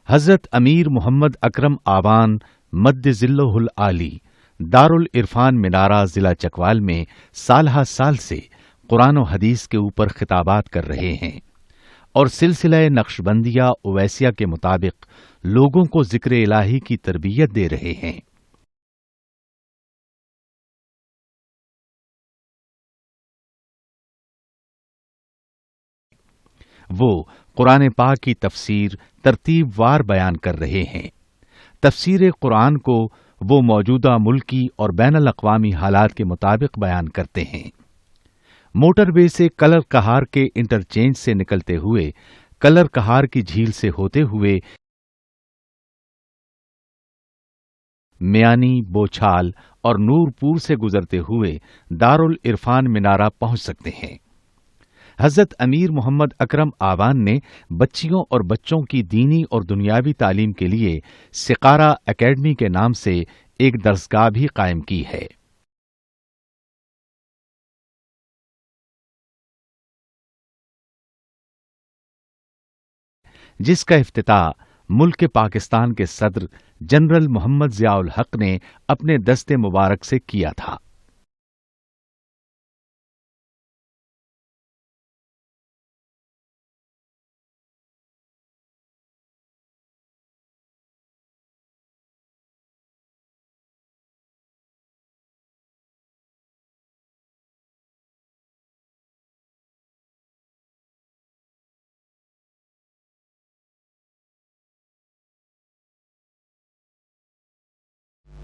حضرت امیر محمد اکرم آوان مد ذلہ العالی دارالعرفان منارہ ضلع چکوال میں سالہ سال سے قرآن و حدیث کے اوپر خطابات کر رہے ہیں اور سلسلہ نقشبندیہ اویسیہ کے مطابق لوگوں کو ذکر الہی کی تربیت دے رہے ہیں۔ وہ قرآن پاک کی تفسیر ترتیب وار بیان کر رہے ہیں۔ تفسیر قرآن کو وہ موجودہ ملکی اور بین الاقوامی حالات کے مطابق بیان کرتے ہیں۔ موٹر وے سے کلر کہار کے انٹرچینج سے نکلتے ہوئے کلر کہار کی جھیل سے ہوتے ہوئے میانی، بوچھال اور نورپور سے گزرتے ہوئے دارالعرفان منارہ پہنچ سکتے ہیں۔ حضرت امیر محمد اکرم آوان نے بچیوں اور بچوں کی دینی اور دنیاوی تعلیم کے لیے سقارہ اکیڈمی کے نام سے ایک درسگاہ بھی قائم کی ہے۔ جس کا افتتاح ملک پاکستان کے صدر جنرل محمد ضیاء الحق نے اپنے دست مبارک سے کیا تھا۔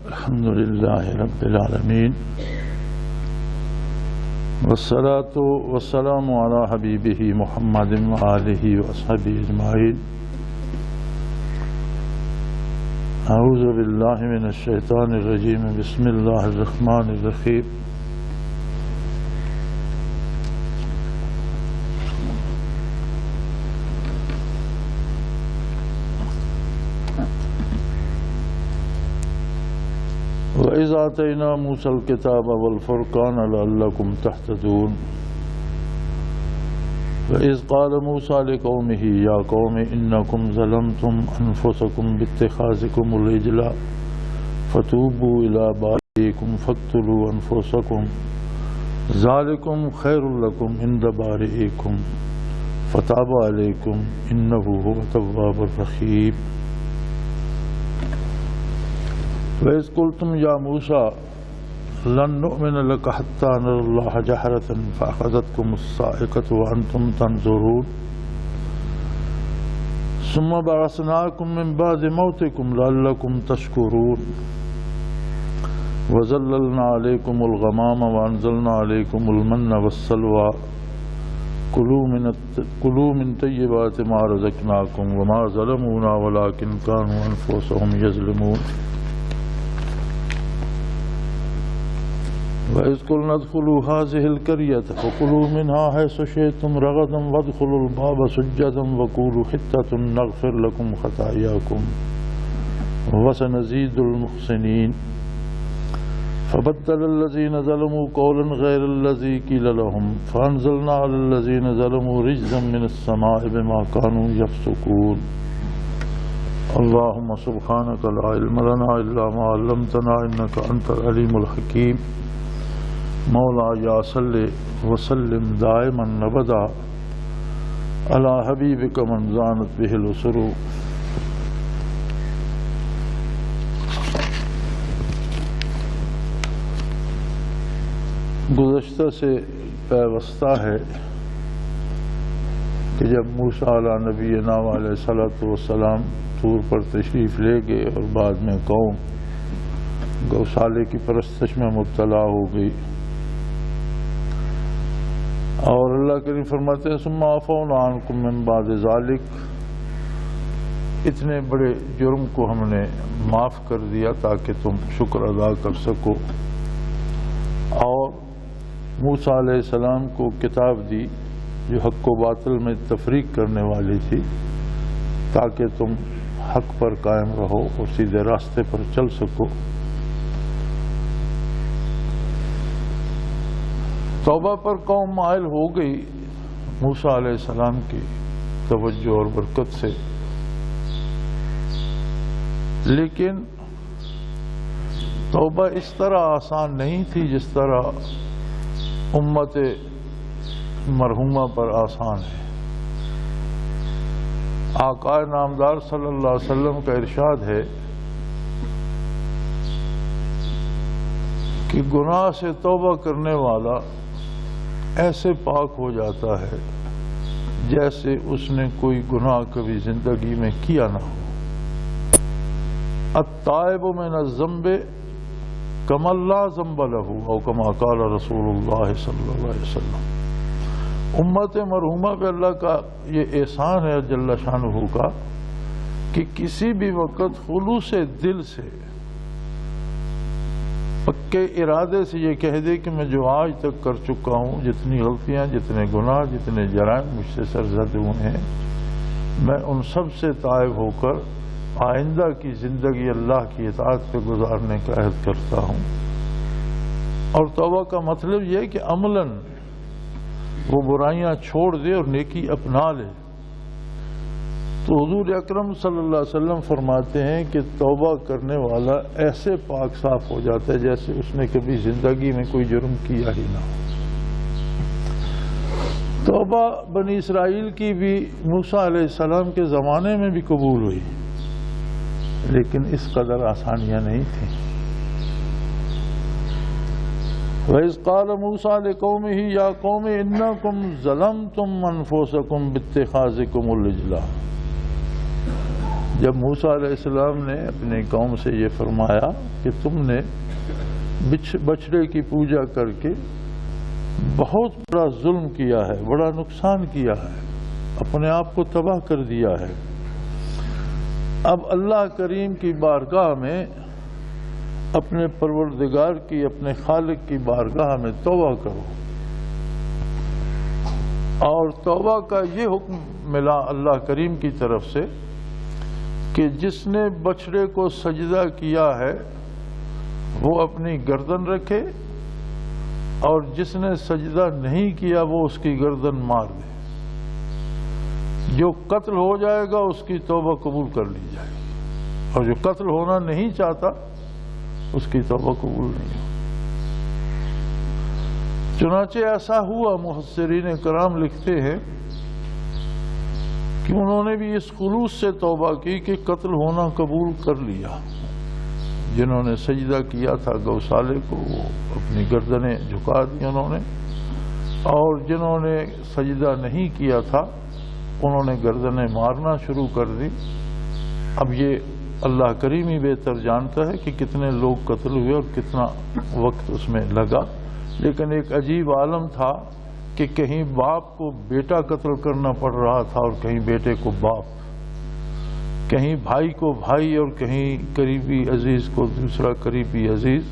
الحمد للہ رب العالمین والصلاة والسلام علی حبیبہ محمد وآلہ وصحبہ اجمعین۔ اعوذ باللہ من الشیطان الرجیم، بسم اللہ الرحمن الرحیم۔ وَإِذْ آتَيْنَا مُوسَى الْكِتَابَ وَالْفُرْقَانَ لَعَلَّكُمْ تَهْتَدُونَ وَإِذْ قَالَ مُوسَى لِقَوْمِهِ يَا قَوْمِ إِنَّكُمْ ظَلَمْتُمْ أَنفُسَكُمْ بِاتِّخَاذِكُمُ الْعِجْلَ فَتُوبُوا إِلَىٰ بَارِئِكُمْ فَاقْتُلُوا أَنفُسَكُمْ ذَلِكُمْ خَيْرٌ لَكُمْ عِندَ بَارِئِكُمْ فَتَابَ عَلَيْكُمْ إِنَّهُ هُوَ التَّوَّابُ الرَّحِيمُ۔ وَإِذْ قُلْتُمْ يَا مُوسَىٰ لَن نُّؤْمِنَ لَكَ حَتَّىٰ نَرَى اللَّهَ جَهْرَةً فَأَخَذَتْكُمُ الصَّاعِقَةُ وَأَنْتُمْ تَنظُرُونَ ثُمَّ بَعَثْنَاكُم مِّن بَعْدِ مَوْتِكُمْ لَعَلَّكُمْ تَشْكُرُونَ وَظَلَّلْنَا عَلَيْكُمُ الْغَمَامَ وَأَنزَلْنَا عَلَيْكُمُ الْمَنَّ وَالسَّلْوَىٰ كُلُوا مِن طَيِّبَاتِ مَا رَزَقْنَاكُمْ وَمَا ظَلَمُونَا وَلَٰكِن كَانُوا أَنفُسَهُمْ يَظْلِمُونَ۔ وَإِذْ قُلْنَا ادْخُلُوا هَٰذِهِ الْقَرْيَةَ فَكُلُوا مِنْهَا حَيْثُ شِئْتُمْ رَغَدًا وَادْخُلُوا الْبَابَ سُجَّدًا وَقُولُوا حِطَّةٌ نَّغْفِرْ لَكُمْ خَطَايَاكُمْ وَسَنَزِيدُ الْمُحْسِنِينَ فَبَدَّلَ الَّذِينَ ظَلَمُوا قَوْلًا غَيْرَ الَّذِي قِيلَ لَهُمْ فَأَنزَلْنَا عَلَى الَّذِينَ ظَلَمُوا رِجْزًا مِّنَ السَّمَاءِ بِمَا كَانُوا يَفْسُقُونَ۔ اللهم سبحانك لا علم لنا إلا ما علمتنا إنك أنت العليم الحكيم۔ مولا یا صلی وسلم دائما ابدا علی حبیبک من زانت بہ الاسر۔ گزشتہ سے پیوستہ ہے کہ جب موسیٰ علیہ نبینا علیہ الصلوۃ والسلام طور پر تشریف لے گئے اور بعد میں قوم گوشالے کی پرستش میں مبتلا ہو گئی، اور اللہ کریم فرماتے ہیں ثم عفونا عنکم من بعد ذلک، اتنے بڑے جرم کو ہم نے معاف کر دیا تاکہ تم شکر ادا کر سکو، اور موسیٰ علیہ السلام کو کتاب دی جو حق و باطل میں تفریق کرنے والی تھی تاکہ تم حق پر قائم رہو اور سیدھے راستے پر چل سکو۔ توبہ پر قوم مائل ہو گئی موسیٰ علیہ السلام کی توجہ اور برکت سے، لیکن توبہ اس طرح آسان نہیں تھی جس طرح امت مرحومہ پر آسان ہے۔ آقا نامدار صلی اللہ علیہ وسلم کا ارشاد ہے کہ گناہ سے توبہ کرنے والا ایسے پاک ہو جاتا ہے جیسے اس نے کوئی گناہ کبھی زندگی میں کیا نہ ہو۔ التائب من الذنب کمن لا ذنب لہ او کما قال رسول اللہ صلی اللہ علیہ وسلم۔ امت مرحومہ پہ اللہ کا یہ احسان ہے جل شانہ کا کہ کسی بھی وقت خلوص دل سے پکے ارادے سے یہ کہہ دے کہ میں جو آج تک کر چکا ہوں، جتنی غلطیاں، جتنے گناہ، جتنے جرائم مجھ سے سرزد ہوئے ہیں، میں ان سب سے تائب ہو کر آئندہ کی زندگی اللہ کی اطاعت پہ گزارنے کا عہد کرتا ہوں۔ اور توبہ کا مطلب یہ ہے کہ عملاً وہ برائیاں چھوڑ دے اور نیکی اپنا لے۔ تو حضور اکرم صلی اللہ علیہ وسلم فرماتے ہیں کہ توبہ کرنے والا ایسے پاک صاف ہو جاتا ہے جیسے اس نے کبھی زندگی میں کوئی جرم کیا ہی نہ ہو۔ توبہ بنی اسرائیل کی بھی موسیٰ علیہ السلام کے زمانے میں بھی قبول ہوئی، لیکن اس قدر آسانیاں نہیں تھیں۔ وَإِذْ قَالَ مُوسَىٰ لِقَوْمِهِ يَا قَوْمِ إِنَّكُمْ ظَلَمْتُمْ أَنفُسَكُمْ بِاتِّخَاذِكُمُ الْعِجْلَ۔ جب موسیٰ علیہ السلام نے اپنے قوم سے یہ فرمایا کہ تم نے بچڑے کی پوجا کر کے بہت بڑا ظلم کیا ہے، بڑا نقصان کیا ہے، اپنے آپ کو تباہ کر دیا ہے، اب اللہ کریم کی بارگاہ میں، اپنے پروردگار کی، اپنے خالق کی بارگاہ میں توبہ کرو۔ اور توبہ کا یہ حکم ملا اللہ کریم کی طرف سے کہ جس نے بچڑے کو سجدہ کیا ہے وہ اپنی گردن رکھے، اور جس نے سجدہ نہیں کیا وہ اس کی گردن مار دے۔ جو قتل ہو جائے گا اس کی توبہ قبول کر لی جائے گی، اور جو قتل ہونا نہیں چاہتا اس کی توبہ قبول نہیں ہو۔ چنانچہ ایسا ہوا، مفسرین کرام لکھتے ہیں کہ انہوں نے بھی اس خلوص سے توبہ کی کہ قتل ہونا قبول کر لیا۔ جنہوں نے سجدہ کیا تھا گوسالے کو وہ اپنی گردنیں جھکا دی انہوں نے، اور جنہوں نے سجدہ نہیں کیا تھا انہوں نے گردنیں مارنا شروع کر دی۔ اب یہ اللہ کریم ہی بہتر جانتا ہے کہ کتنے لوگ قتل ہوئے اور کتنا وقت اس میں لگا، لیکن ایک عجیب عالم تھا کہ کہیں باپ کو بیٹا قتل کرنا پڑ رہا تھا اور کہیں بیٹے کو باپ، کہیں بھائی کو بھائی اور کہیں قریبی عزیز کو دوسرا قریبی عزیز۔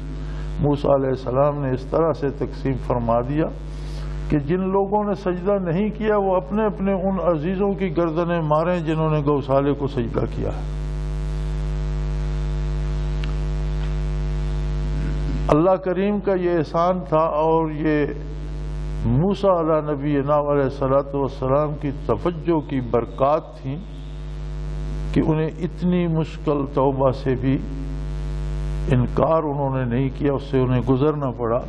موسیٰ علیہ السلام نے اس طرح سے تقسیم فرما دیا کہ جن لوگوں نے سجدہ نہیں کیا وہ اپنے اپنے ان عزیزوں کی گردنیں ماریں جنہوں نے گوسالے کو سجدہ کیا ہے۔ اللہ کریم کا یہ احسان تھا، اور یہ موسیٰ علیہ نبینا علیہ الصلوۃ والسلام کی توجہ کی برکات تھیں کہ انہیں اتنی مشکل توبہ سے بھی انکار انہوں نے نہیں کیا، اس سے انہیں گزرنا پڑا۔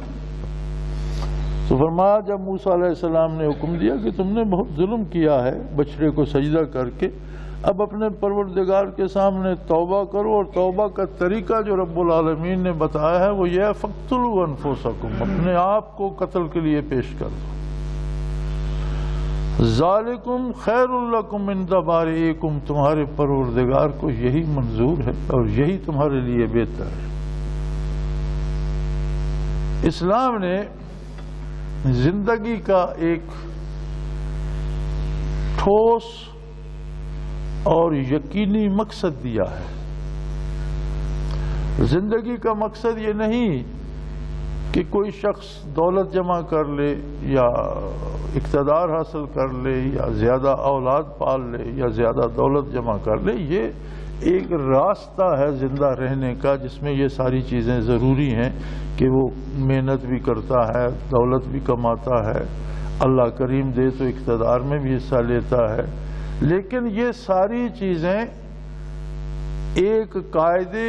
تو فرمایا جب موسیٰ علیہ السلام نے حکم دیا کہ تم نے بہت ظلم کیا ہے بچڑے کو سجدہ کر کے، اب اپنے پروردگار کے سامنے توبہ کرو، اور توبہ کا طریقہ جو رب العالمین نے بتایا ہے وہ یہ ہے فَاقْتُلُوا أَنفُسَكُمْ، اپنے آپ کو قتل کے لیے پیش کر دو۔ ذَلِكُمْ خَيْرٌ لَكُمْ عِنْدَ بَارِئِكُمْ، تمہارے پروردگار کو یہی منظور ہے اور یہی تمہارے لیے بہتر ہے۔ اسلام نے زندگی کا ایک ٹھوس اور یقینی مقصد دیا ہے۔ زندگی کا مقصد یہ نہیں کہ کوئی شخص دولت جمع کر لے یا اقتدار حاصل کر لے یا زیادہ اولاد پال لے یا زیادہ دولت جمع کر لے، یہ ایک راستہ ہے زندہ رہنے کا جس میں یہ ساری چیزیں ضروری ہیں کہ وہ محنت بھی کرتا ہے، دولت بھی کماتا ہے، اللہ کریم دے تو اقتدار میں بھی حصہ لیتا ہے، لیکن یہ ساری چیزیں ایک قاعدے،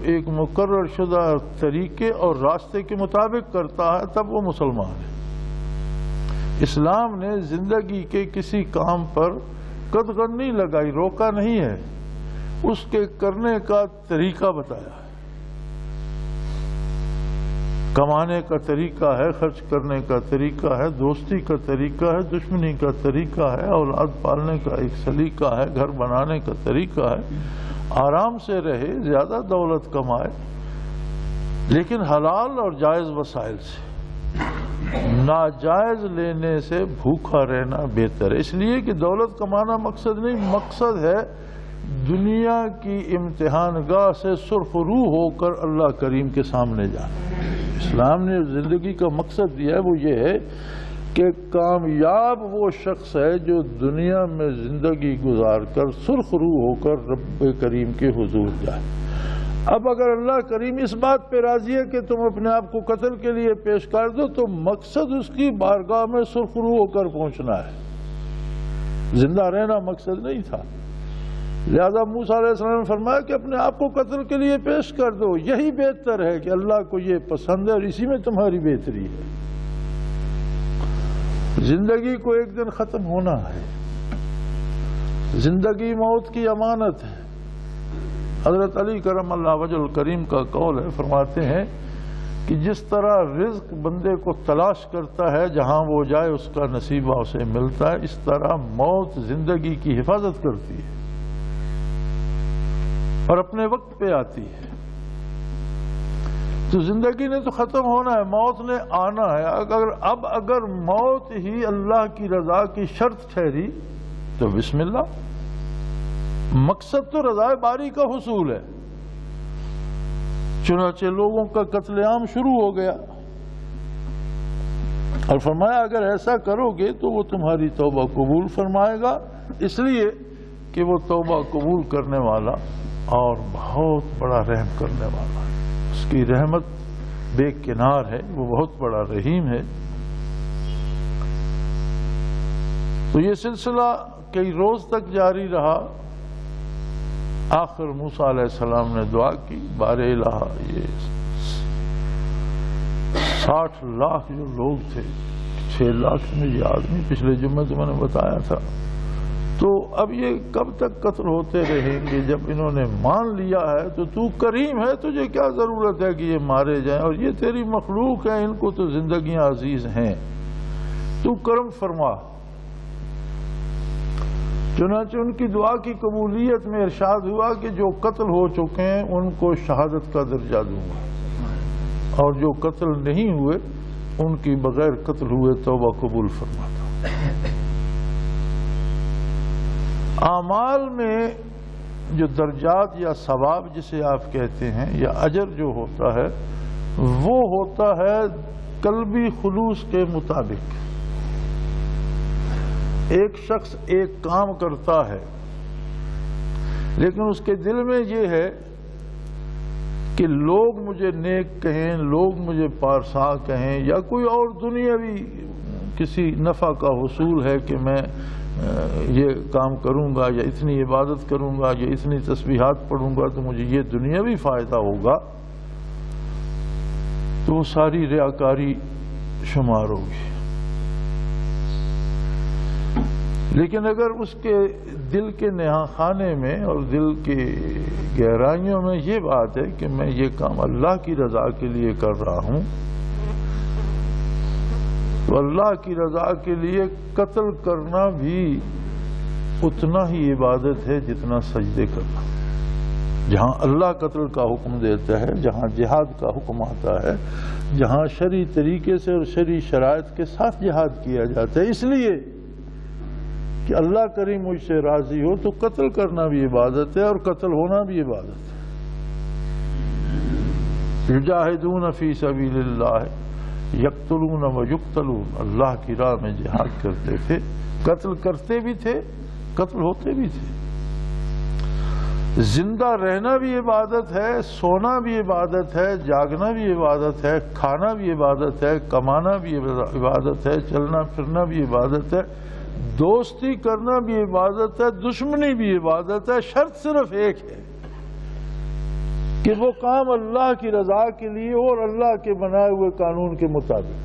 ایک مقرر شدہ طریقے اور راستے کے مطابق کرتا ہے تب وہ مسلمان ہے۔ اسلام نے زندگی کے کسی کام پر قدغن نہیں لگائی، روکا نہیں ہے، اس کے کرنے کا طریقہ بتایا ہے۔ کمانے کا طریقہ ہے، خرچ کرنے کا طریقہ ہے، دوستی کا طریقہ ہے، دشمنی کا طریقہ ہے، اولاد پالنے کا ایک سلیقہ ہے، گھر بنانے کا طریقہ ہے۔ آرام سے رہے، زیادہ دولت کمائے، لیکن حلال اور جائز وسائل سے، ناجائز لینے سے بھوکا رہنا بہتر ہے۔ اس لیے کہ دولت کمانا مقصد نہیں، مقصد ہے دنیا کی امتحان گاہ سے سرخ رو ہو کر اللہ کریم کے سامنے جانا۔ اسلام نے زندگی کا مقصد دیا ہے، وہ یہ ہے کہ کامیاب وہ شخص ہے جو دنیا میں زندگی گزار کر سرخ رو ہو کر رب کریم کے حضور جائے۔ اب اگر اللہ کریم اس بات پہ راضی ہے کہ تم اپنے آپ کو قتل کے لیے پیش کر دو تو مقصد اس کی بارگاہ میں سرخ رو ہو کر پہنچنا ہے، زندہ رہنا مقصد نہیں تھا۔ لہذا موسیٰ علیہ السلام نے فرمایا کہ اپنے آپ کو قتل کے لیے پیش کر دو، یہی بہتر ہے کہ اللہ کو یہ پسند ہے اور اسی میں تمہاری بہتری ہے۔ زندگی کو ایک دن ختم ہونا ہے، زندگی موت کی امانت ہے۔ حضرت علی کرم اللہ وجہ الکریم کا قول ہے، فرماتے ہیں کہ جس طرح رزق بندے کو تلاش کرتا ہے، جہاں وہ جائے اس کا نصیبہ اسے ملتا ہے، اس طرح موت زندگی کی حفاظت کرتی ہے اور اپنے وقت پہ آتی ہے۔ تو زندگی نے تو ختم ہونا ہے، موت نے آنا ہے۔ اگر موت ہی اللہ کی رضا کی شرط ٹھہری تو بسم اللہ، مقصد تو رضا باری کا حصول ہے۔ چنانچہ لوگوں کا قتل عام شروع ہو گیا اور فرمایا اگر ایسا کرو گے تو وہ تمہاری توبہ قبول فرمائے گا، اس لیے کہ وہ توبہ قبول کرنے والا اور بہت بڑا رحم کرنے والا ہے، اس کی رحمت بے کنار ہے، وہ بہت بڑا رحیم ہے۔ تو یہ سلسلہ کئی روز تک جاری رہا۔ آخر موسیٰ علیہ السلام نے دعا کی، بار الہ یہ 60 لاکھ جو لوگ تھے، 6 لاکھ میں یہ آدمی پچھلے جمعے تو میں نے بتایا تھا، تو اب یہ کب تک قتل ہوتے رہیں گے؟ جب انہوں نے مان لیا ہے تو تو کریم ہے، تجھے کیا ضرورت ہے کہ یہ مارے جائیں، اور یہ تیری مخلوق ہے، ان کو تو زندگیاں عزیز ہیں، تو کرم فرما۔ چنانچہ ان کی دعا کی قبولیت میں ارشاد ہوا کہ جو قتل ہو چکے ہیں ان کو شہادت کا درجہ دوں گا، اور جو قتل نہیں ہوئے ان کی بغیر قتل ہوئے توبہ قبول فرماتا ہوں۔ اعمال میں جو درجات یا ثواب جسے آپ کہتے ہیں یا اجر جو ہوتا ہے، وہ ہوتا ہے قلبی خلوص کے مطابق۔ ایک شخص ایک کام کرتا ہے لیکن اس کے دل میں یہ ہے کہ لوگ مجھے نیک کہیں، لوگ مجھے پارسا کہیں، یا کوئی اور دنیاوی کسی نفع کا حصول ہے کہ میں یہ کام کروں گا یا اتنی عبادت کروں گا یا اتنی تسبیحات پڑھوں گا تو مجھے یہ دنیاوی فائدہ ہوگا، تو وہ ساری ریاکاری شمار ہوگی۔ لیکن اگر اس کے دل کے نہاں خانے میں اور دل کی گہرائیوں میں یہ بات ہے کہ میں یہ کام اللہ کی رضا کے لیے کر رہا ہوں، تو اللہ کی رضا کے لیے قتل کرنا بھی اتنا ہی عبادت ہے جتنا سجدے کرنا۔ جہاں اللہ قتل کا حکم دیتا ہے، جہاں جہاد کا حکم آتا ہے، جہاں شرعی طریقے سے اور شرعی شرائط کے ساتھ جہاد کیا جاتا ہے، اس لیے کہ اللہ کریم مجھ سے راضی ہو، تو قتل کرنا بھی عبادت ہے اور قتل ہونا بھی عبادت ہے۔ یجاہدون فی سبیل اللہ یقتلون و یقتلون، اللہ کی راہ میں جہاد کرتے تھے، قتل کرتے بھی تھے، قتل ہوتے بھی تھے۔ زندہ رہنا بھی عبادت ہے، سونا بھی عبادت ہے، جاگنا بھی عبادت ہے، کھانا بھی عبادت ہے، کمانا بھی عبادت ہے، چلنا پھرنا بھی عبادت ہے، دوستی کرنا بھی عبادت ہے، دشمنی بھی عبادت ہے۔ شرط صرف ایک ہے کہ وہ کام اللہ کی رضا کے لیے اور اللہ کے بنائے ہوئے قانون کے مطابق.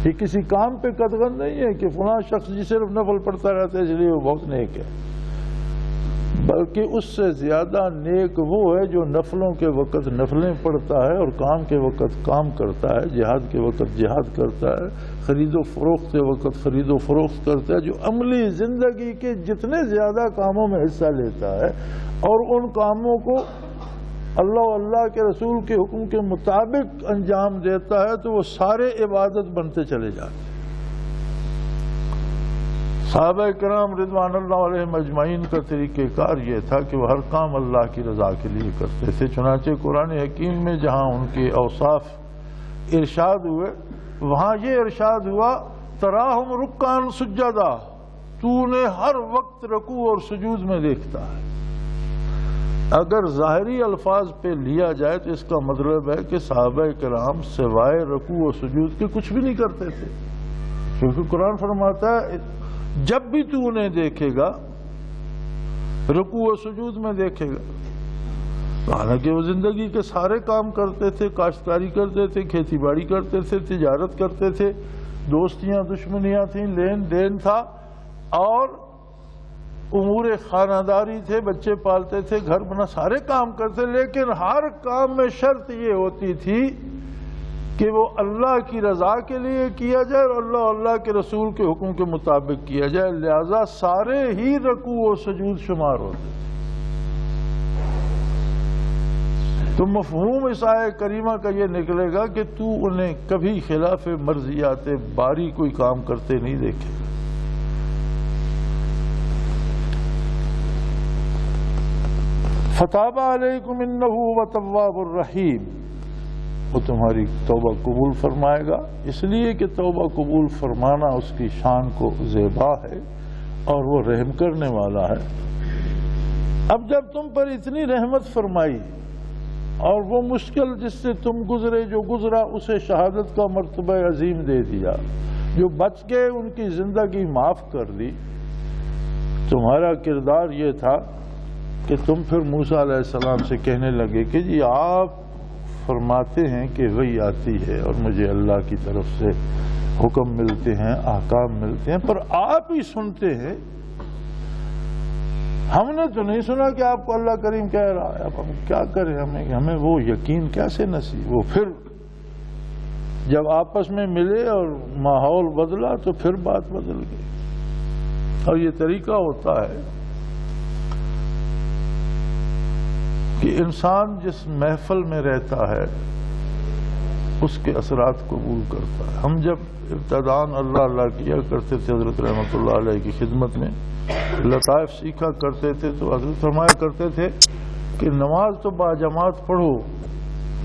یہ کسی کام پہ قدغن نہیں ہے کہ فلاں شخص جی صرف نفل پڑھتا رہتا ہے اس لیے وہ بہت نیک ہے، بلکہ اس سے زیادہ نیک وہ ہے جو نفلوں کے وقت نفلیں پڑھتا ہے اور کام کے وقت کام کرتا ہے، جہاد کے وقت جہاد کرتا ہے، خرید و فروخت کے وقت خرید و فروخت کرتا ہے، جو عملی زندگی کے جتنے زیادہ کاموں میں حصہ لیتا ہے اور ان کاموں کو اللہ و اللہ کے رسول کے حکم کے مطابق انجام دیتا ہے تو وہ سارے عبادت بنتے چلے جاتے ہیں. صحابہ کرام رضوان اللہ علیہم اجمعین کا طریقہ کار یہ تھا کہ وہ ہر کام اللہ کی رضا کے لیے کرتے تھے. چنانچہ قرآن حکیم میں جہاں ان کے اوصاف ارشاد ہوئے وہاں یہ ارشاد ہوا تراہم رکعان سجدا، تو نے ہر وقت رکوع اور سجود میں دیکھتا ہے. اگر ظاہری الفاظ پہ لیا جائے تو اس کا مطلب ہے کہ صحابہ کرام سوائے رکوع و سجود کے کچھ بھی نہیں کرتے تھے، کیونکہ قرآن فرماتا ہے جب بھی تو انہیں دیکھے گا رکوع و سجود میں دیکھے گا. حالانکہ وہ زندگی کے سارے کام کرتے تھے، کاشتکاری کرتے تھے، کھیتی باڑی کرتے تھے، تجارت کرتے تھے، دوستیاں دشمنیاں تھیں، لین دین تھا اور امور خانہ داری تھے، بچے پالتے تھے، گھر بنا، سارے کام کرتے، لیکن ہر کام میں شرط یہ ہوتی تھی کہ وہ اللہ کی رضا کے لیے کیا جائے اور اللہ کے رسول کے حکم کے مطابق کیا جائے. لہذا سارے ہی رکوع و سجود شمار ہوتے تھے. تو مفہوم اس آیہ کریمہ کا یہ نکلے گا کہ تو انہیں کبھی خلاف مرضیات باری کوئی کام کرتے نہیں دیکھے. فتاب علیکم انہ هو التواب الرحیم، وہ تمہاری توبہ قبول فرمائے گا. اس لیے کہ توبہ قبول فرمانا اس کی شان کو زیبا ہے اور وہ رحم کرنے والا ہے. اب جب تم پر اتنی رحمت فرمائی اور وہ مشکل جس سے تم گزرے جو گزرا اسے شہادت کا مرتبہ عظیم دے دیا، جو بچ گئے ان کی زندگی معاف کر دی، تمہارا کردار یہ تھا کہ تم پھر موسیٰ علیہ السلام سے کہنے لگے کہ جی آپ فرماتے ہیں کہ وہی آتی ہے اور مجھے اللہ کی طرف سے حکم ملتے ہیں، احکام ملتے ہیں، پر آپ ہی سنتے ہیں، ہم نے تو نہیں سنا کہ آپ کو اللہ کریم کہہ رہا ہے. اب ہم کیا کریں، ہمیں وہ یقین کیسے نصیب. وہ پھر جب آپس میں ملے اور ماحول بدلا تو پھر بات بدل گئی. اور یہ طریقہ ہوتا ہے کہ انسان جس محفل میں رہتا ہے اس کے اثرات قبول کرتا ہے. ہم جب ابتداءً اللہ کیا کرتے تھے حضرت رحمۃ اللہ علیہ کی خدمت میں لطائف سیکھا کرتے تھے تو حضرت فرمایا کرتے تھے کہ نماز تو با جماعت پڑھو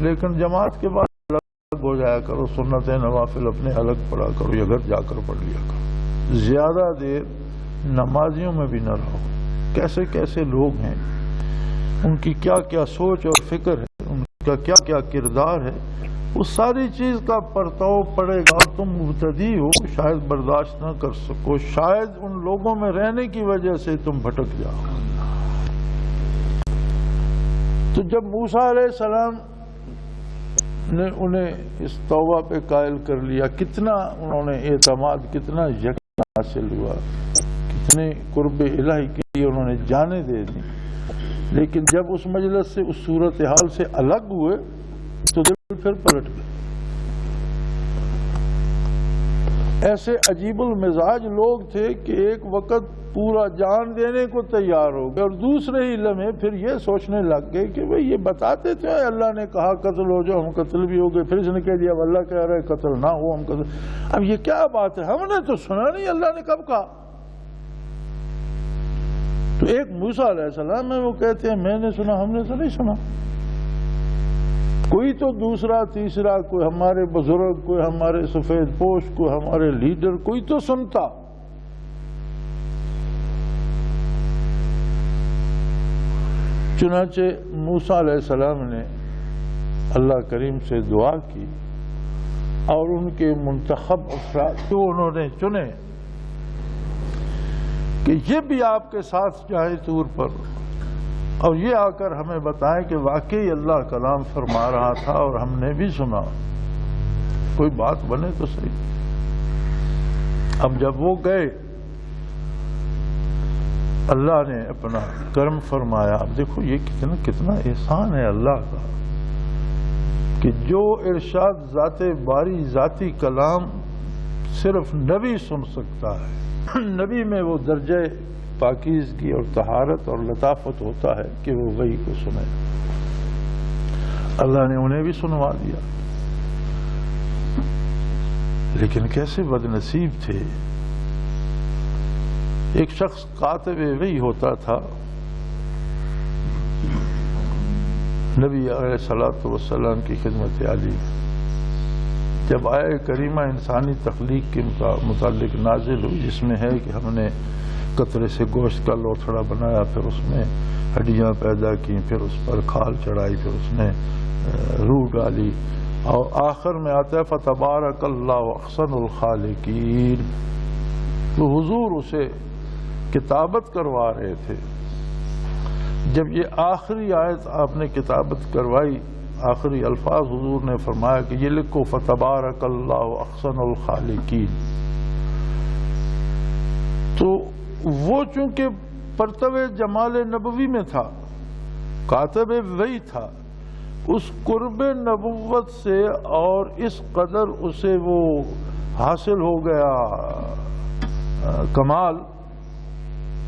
لیکن جماعت کے بعد الگ ہو جایا کرو، سنتیں نوافل اپنے الگ پڑھا کرو یا گھر جا کر پڑھ لیا کرو. زیادہ دیر نمازیوں میں بھی نہ رہو. کیسے کیسے لوگ ہیں، ان کی کیا کیا سوچ اور فکر ہے، ان کا کیا کیا کردار ہے، اس ساری چیز کا پرتاؤ پڑے گا. تم مبتدی ہو، شاید برداشت نہ کر سکو، شاید ان لوگوں میں رہنے کی وجہ سے تم بھٹک جاؤ. تو جب موسیٰ علیہ السلام نے انہیں اس توبہ پہ قائل کر لیا، کتنا انہوں نے اعتماد، کتنا یقین حاصل ہوا، کتنے قرب الہی کے لیے انہوں نے جانیں دے دی. لیکن جب اس مجلس سے، اس صورتحال سے الگ ہوئے تو دل پھر پلٹ گئے. ایسے عجیب المزاج لوگ تھے کہ ایک وقت پورا جان دینے کو تیار ہو گئے اور دوسرے ہی لمحے پھر یہ سوچنے لگ گئے کہ بھئی یہ بتاتے تھے اللہ نے کہا قتل ہو جاؤ، ہم قتل بھی ہو گئے، پھر اس نے کہہ دیا اللہ کہہ رہا ہے قتل نہ ہو، ہم قتل. اب یہ کیا بات ہے، ہم نے تو سنا نہیں اللہ نے کب کہا. تو ایک موسیٰ علیہ السلام ہے، وہ کہتے ہیں میں نے سنا، ہم نے تو نہیں سنا. کوئی تو دوسرا تیسرا، کوئی ہمارے بزرگ، کوئی ہمارے سفید پوش، کوئی ہمارے لیڈر، کوئی تو سنتا. چنانچہ موسیٰ علیہ السلام نے اللہ کریم سے دعا کی اور ان کے منتخب افراد جو انہوں نے چنے کہ یہ بھی آپ کے ساتھ جائیں طور پر، اور یہ آ کر ہمیں بتائیں کہ واقعی اللہ کلام فرما رہا تھا اور ہم نے بھی سنا، کوئی بات بنے تو صحیح۔ اب جب وہ گئے، اللہ نے اپنا کرم فرمایا۔ اب دیکھو یہ کتنا احسان ہے اللہ کا کہ جو ارشاد ذات باری، ذاتی کلام صرف نبی سن سکتا ہے، نبی میں وہ درجہ پاکیزگی اور طہارت اور لطافت ہوتا ہے کہ وہ وحی کو سنے۔ اللہ نے انہیں بھی سنوا دیا، لیکن کیسے بد نصیب تھے۔ ایک شخص کاتب وحی ہوتا تھا، نبی علیہ الصلوۃ والسلام کی خدمت عالی جب آئے کریمہ انسانی تخلیق کے متعلق نازل ہوئی، جس میں ہے کہ ہم نے قطرے سے گوشت کا لوتھڑا بنایا، پھر اس میں ہڈیاں پیدا کی، پھر اس پر کھال چڑھائی، پھر اس میں روح ڈالی، اور آخر میں آتا ہے فتبارک اللہ احسن الخالقین۔ تو حضور اسے کتابت کروا رہے تھے۔ جب یہ آخری آیت آپ نے کتابت کروائی، آخری الفاظ حضور نے فرمایا کہ یہ لکھو فتبارک اللہ احسن الخالقین، تو وہ چونکہ پرتو جمال نبوی میں تھا، کاتب وحی تھا، اس قرب نبوت سے اور اس قدر اسے وہ حاصل ہو گیا کمال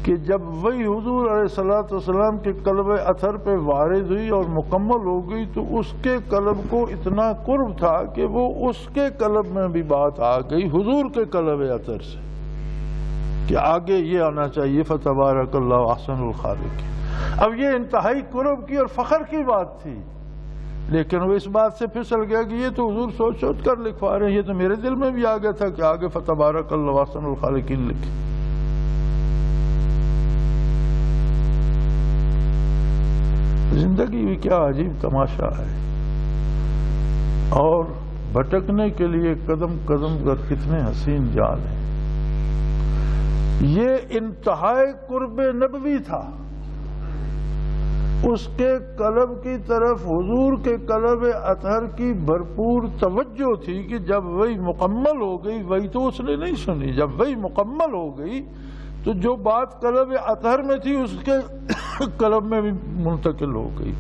کہ جب وہی حضور علیہ الصلوۃ والسلام کے قلب اثر پہ وارد ہوئی اور مکمل ہو گئی، تو اس کے قلب کو اتنا قرب تھا کہ وہ اس کے قلب میں بھی بات آ گئی حضور کے قلب اثر سے کہ آگے یہ آنا چاہیے فتبارک اللہ احسن الخالقین۔ اب یہ انتہائی قرب کی اور فخر کی بات تھی، لیکن وہ اس بات سے پھسل گیا کہ یہ تو حضور سوچ سوچ کر لکھوا رہے ہیں، یہ تو میرے دل میں بھی آ گیا تھا کہ آگے فتبارک اللہ احسن الخالقین لکھے۔ زندگی بھی کیا عجیب تماشا ہے، اور بھٹکنے کے لیے قدم قدم پر کتنے حسین جال ہیں۔ یہ انتہائی قرب نبوی تھا، اس کے قلب کی طرف حضور کے قلب اطہر کی بھرپور توجہ تھی کہ جب وہی مکمل ہو گئی، وہی تو اس نے نہیں سنی، جب وہی مکمل ہو گئی تو جو بات قلب اطہر میں تھی اس کے قلب میں بھی منتقل ہو گئی۔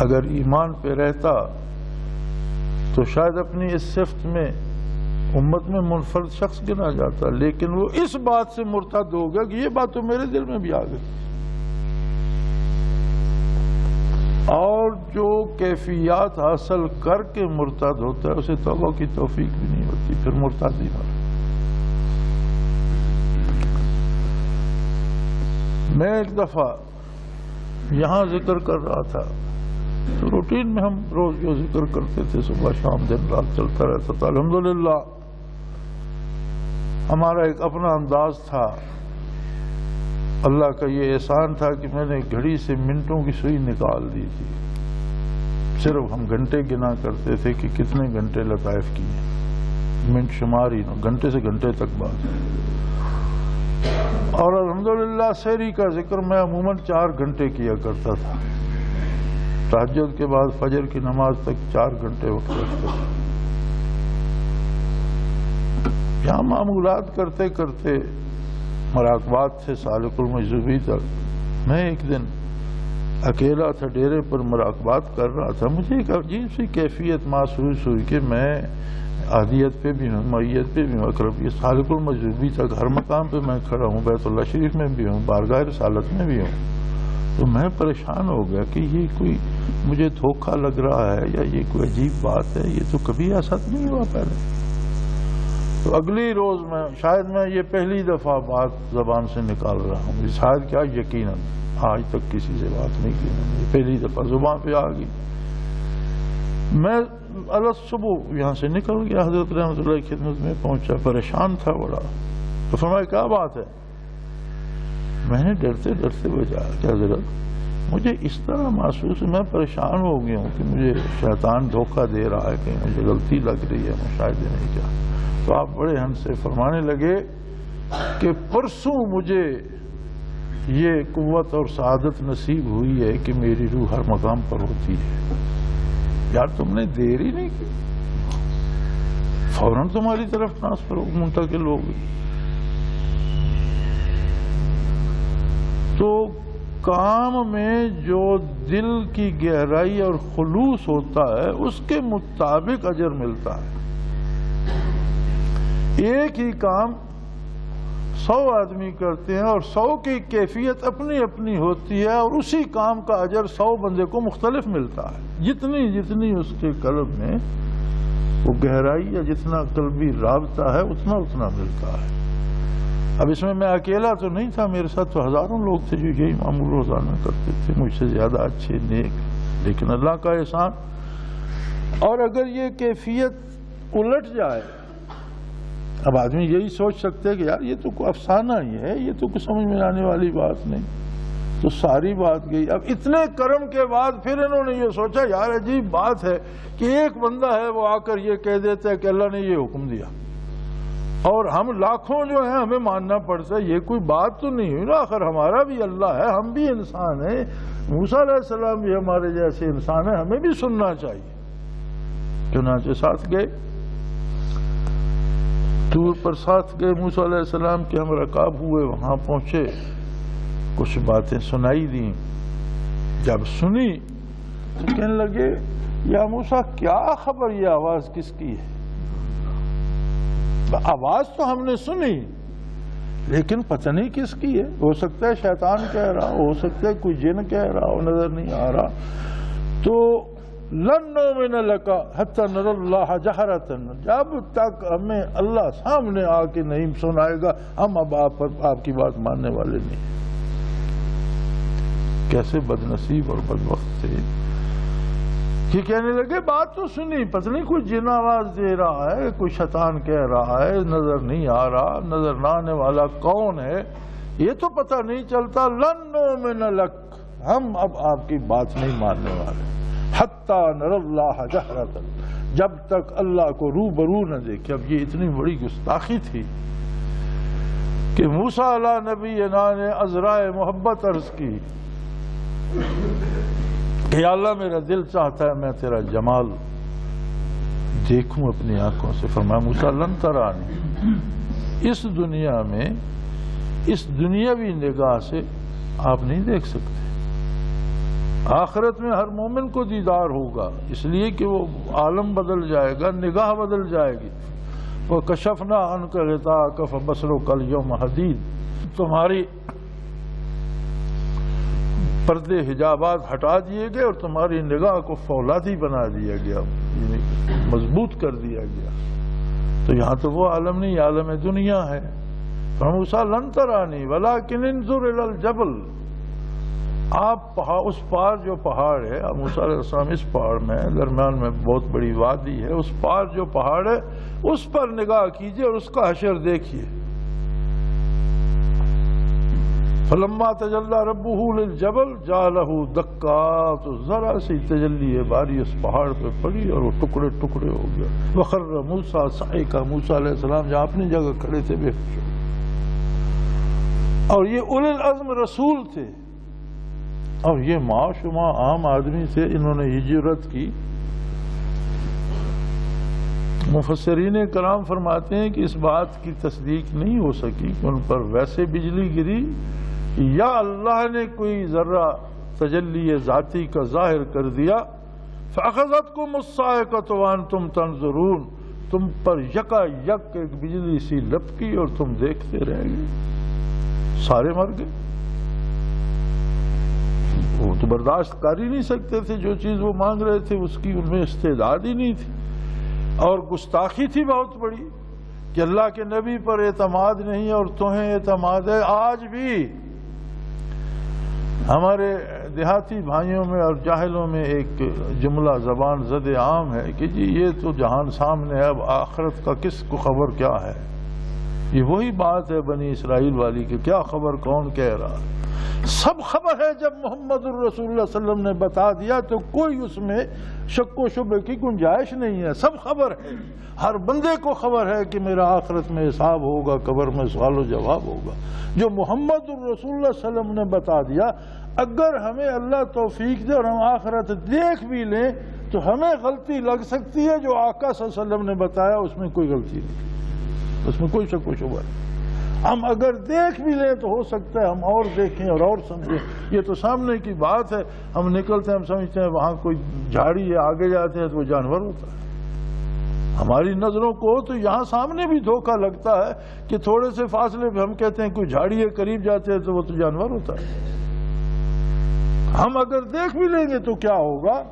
اگر ایمان پہ رہتا تو شاید اپنی اس صفت میں امت میں منفرد شخص گنا جاتا، لیکن وہ اس بات سے مرتد ہو گیا کہ یہ بات تو میرے دل میں بھی آ گئی۔ اور جو کیفیات حاصل کر کے مرتد ہوتا ہے اسے توبہ کی توفیق بھی نہیں ہوتی، پھر مرتد ہی مر۔ میں ایک دفعہ یہاں ذکر کر رہا تھا، تو روٹین میں ہم روز جو ذکر کرتے تھے صبح شام دن رات چلتا رہتا تھا۔ الحمدللہ ہمارا ایک اپنا انداز تھا، اللہ کا یہ احسان تھا کہ میں نے گھڑی سے منٹوں کی سوئی نکال دی تھی، صرف ہم گھنٹے گنا کرتے تھے کہ کتنے گھنٹے لطائف کیے، منٹ شمار ہی نہ، گھنٹے سے گھنٹے تک بات۔ اور الحمدللہ سحری کا ذکر میں عموماً 4 گھنٹے کیا کرتا تھا، تہجد کے بعد فجر کی نماز تک 4 گھنٹے وقت رکھتے تھے۔ یہاں معمولات کرتے کرتے مراقبات سے سالک المجذوبی تک، میں ایک دن اکیلا تھا ڈیرے پر مراقبات کر رہا تھا، مجھے ایک عجیب سی کیفیت محسوس ہوئی کہ میں عادیت پہ بھی ہوں، معیت پہ بھی ہوں، اقرب یہ سالک المجذوبی تک ہر مقام پہ میں کھڑا ہوں، بیت اللہ شریف میں بھی ہوں، بارگاہ رسالت میں بھی ہوں۔ تو میں پریشان ہو گیا کہ یہ کوئی مجھے دھوکہ لگ رہا ہے یا یہ کوئی عجیب بات ہے، یہ تو کبھی ایسا نہیں ہوا پہلے۔ تو اگلی روز شاید میں یہ پہلی دفعہ بات زبان سے نکال رہا ہوں، شاید کیا یقیناً آج تک کسی سے بات نہیں کی، میں پہلی دفعہ زبان پہ آ گئی۔ میں صبح یہاں سے نکل گیا، حضرت رحمۃ اللہ کی خدمت میں پہنچا، پریشان تھا بڑا۔ تو فرمایا کیا بات ہے؟ میں نے ڈرتے ڈرتے بجایا کہ حضرت مجھے اس طرح محسوس، میں پریشان ہو گیا ہوں کہ مجھے شیطان دھوکہ دے رہا ہے، کہ مجھے غلطی لگ رہی ہے، مشاہدے نہیں کیا۔ تو آپ بڑے ہم سے فرمانے لگے کہ پرسوں مجھے یہ قوت اور سعادت نصیب ہوئی ہے کہ میری روح ہر مقام پر ہوتی ہے. یار تم نے دیر ہی نہیں کی، فوراً تمہاری طرف ٹرانسفر منتقل ہو گئی. تو کام میں جو دل کی گہرائی اور خلوص ہوتا ہے اس کے مطابق اجر ملتا ہے. ایک ہی کام 100 آدمی کرتے ہیں اور 100 کی کیفیت اپنی اپنی ہوتی ہے، اور اسی کام کا اجر 100 بندے کو مختلف ملتا ہے. جتنی جتنی اس کے قلب میں وہ گہرائی یا جتنا قلبی رابطہ ہے اتنا اتنا ملتا ہے. اب اس میں میں اکیلا تو نہیں تھا، میرے ساتھ تو ہزاروں لوگ تھے جو یہی معمول روزانہ کرتے تھے، مجھ سے زیادہ اچھے نیک. لیکن اللہ کا احسان. اور اگر یہ کیفیت الٹ جائے، اب آدمی یہی سوچ سکتے کہ یار یہ تو کوئی افسانہ ہی ہے، یہ تو کوئی سمجھ میں آنے والی بات نہیں. تو ساری بات گئی. اب اتنے کرم کے بعد پھر انہوں نے یہ سوچا یار عجیب بات ہے کہ ایک بندہ ہے وہ آ کر یہ کہہ دیتا ہے کہ اللہ نے یہ حکم دیا، اور ہم لاکھوں جو ہیں ہمیں ماننا پڑتا ہے. یہ کوئی بات تو نہیں ہوئی نا، آخر ہمارا بھی اللہ ہے، ہم بھی انسان ہیں، موسیٰ علیہ السلام بھی ہمارے جیسے انسان ہیں، ہمیں بھی سننا چاہیے. چنانچہ ساتھ گئے، طور پر ساتھ گئے موسیٰ علیہ السلام کے ہم رکاب ہوئے. وہاں پہنچے، کچھ باتیں سنائی دیں. جب سنی تو کہنے لگے یا موسیٰ کیا خبر یہ آواز کس کی ہے؟ آواز تو ہم نے سنی لیکن پتہ نہیں کس کی ہے. ہو سکتا ہے شیطان کہہ رہا ہو سکتا ہے کوئی جن کہہ رہا ہو، نظر نہیں آ رہا. تو لن نؤمن لک حتی نری اللہ جہرۃ، جب تک ہمیں اللہ سامنے آ کے نہیں سنائے گا ہم اب آپ کی بات ماننے والے نہیں. کیسے بد نصیب اور بدبخت تھے کہ کہنے لگے بات تو سنی، پتہ نہیں کوئی جن آواز دے رہا ہے، کوئی شیطان کہہ رہا ہے، نظر نہیں آ رہا، نظر نہ آنے والا کون ہے یہ تو پتہ نہیں چلتا. لن نؤمن لک، ہم اب آپ کی بات نہیں ماننے والے حتی نری اللہ جہرۃ، جب تک اللہ کو روبرو نہ دیکھے. اب یہ اتنی بڑی گستاخی تھی کہ موسیٰ علیہ نبینا نے عذرائے محبت عرض کی کہ یا اللہ میرا دل چاہتا ہے میں تیرا جمال دیکھوں اپنی آنکھوں سے. فرمایا موسیٰ لن ترانی، اس دنیا میں اس دنیاوی نگاہ سے آپ نہیں دیکھ سکتے. آخرت میں ہر مومن کو دیدار ہوگا، اس لیے کہ وہ عالم بدل جائے گا، نگاہ بدل جائے گی. وَكَشَفْنَا عَنْكَ غِطَاءَكَ فَبَصَرُكَ الْيَوْمَ حَدِيدٌ، تمہاری پردے حجابات ہٹا دیے گئے اور تمہاری نگاہ کو فولادی بنا دیا گیا، مضبوط کر دیا گیا. تو یہاں تو وہ عالم نہیں، عالم دنیا ہے. فَمُوسَىٰ لَن تَرَانِي وَلَٰكِنِ انظُرْ إِلَى الْجَبَلِ، آپ اس پار جو پہاڑ ہے، موسیٰ علیہ السلام اس پہاڑ میں درمیان میں بہت بڑی وادی ہے، اس پار جو پہاڑ ہے اس پر نگاہ کیجئے اور اس کا حشر دیکھیے. فلما تجلی ربہ للجبل جعلہ دکا، تو ذرا سی تجلی باری اس پہاڑ پہ پڑی اور وہ ٹکڑے ٹکڑے ہو گیا. وخر موسیٰ صعقا، موسیٰ علیہ السلام جہاں اپنی جگہ کھڑے تھے بے ہوش. اور یہ اولی العزم رسول تھے اور یہ معاشمہ عام آدمی تھے. انہوں نے ہجرت کی. مفسرین کرام فرماتے ہیں کہ اس بات کی تصدیق نہیں ہو سکی کہ ان پر ویسے بجلی گری یا اللہ نے کوئی ذرہ تجلی ذاتی کا ظاہر کر دیا. فَأَخَذَتْكُمُ الصَّاعِقَةُ وَأَنْتُمْ تَنظُرُونَ، تم پر یکا یک ایک بجلی سی لپکی اور تم دیکھتے رہ گئے، سارے مر گئے. وہ تو برداشت کر ہی نہیں سکتے تھے، جو چیز وہ مانگ رہے تھے اس کی ان میں استعداد ہی نہیں تھی. اور گستاخی تھی بہت بڑی کہ اللہ کے نبی پر اعتماد نہیں اور تمہیں اعتماد ہے. آج بھی ہمارے دیہاتی بھائیوں میں اور جاہلوں میں ایک جملہ زبان زد عام ہے کہ جی یہ تو جہان سامنے ہے، اب آخرت کا کس کو خبر کیا ہے. یہ وہی بات ہے بنی اسرائیل والی کہ کیا خبر کون کہہ رہا ہے. سب خبر ہے. جب محمد الرسول اللہ صلی اللہ علیہ وسلم نے بتا دیا تو کوئی اس میں شک و شبے کی گنجائش نہیں ہے. سب خبر ہے, ہر بندے کو خبر ہے کہ میرا آخرت میں حساب ہوگا, قبر میں سوال و جواب ہوگا. جو محمد الرسول اللہ صلی اللہ علیہ وسلم نے بتا دیا, اگر ہمیں اللہ توفیق دے اور ہم آخرت دیکھ بھی لیں تو ہمیں غلطی لگ سکتی ہے. جو آقا صلی اللہ علیہ وسلم نے بتایا اس میں کوئی غلطی نہیں, اس میں کوئی شک و شبہ نہیں. ہم اگر دیکھ بھی لیں تو ہو سکتا ہے ہم اور دیکھیں اور سمجھیں. یہ تو سامنے کی بات ہے. ہم نکلتے ہیں, ہم سمجھتے ہیں وہاں کوئی جھاڑی ہے, آگے جاتے ہیں تو وہ جانور ہوتا ہے. ہماری نظروں کو تو یہاں سامنے بھی دھوکہ لگتا ہے کہ تھوڑے سے فاصلے پہ ہم کہتے ہیں کوئی جھاڑی ہے, قریب جاتے ہیں تو وہ تو جانور ہوتا ہے. ہم اگر دیکھ بھی لیں گے تو کیا ہوگا.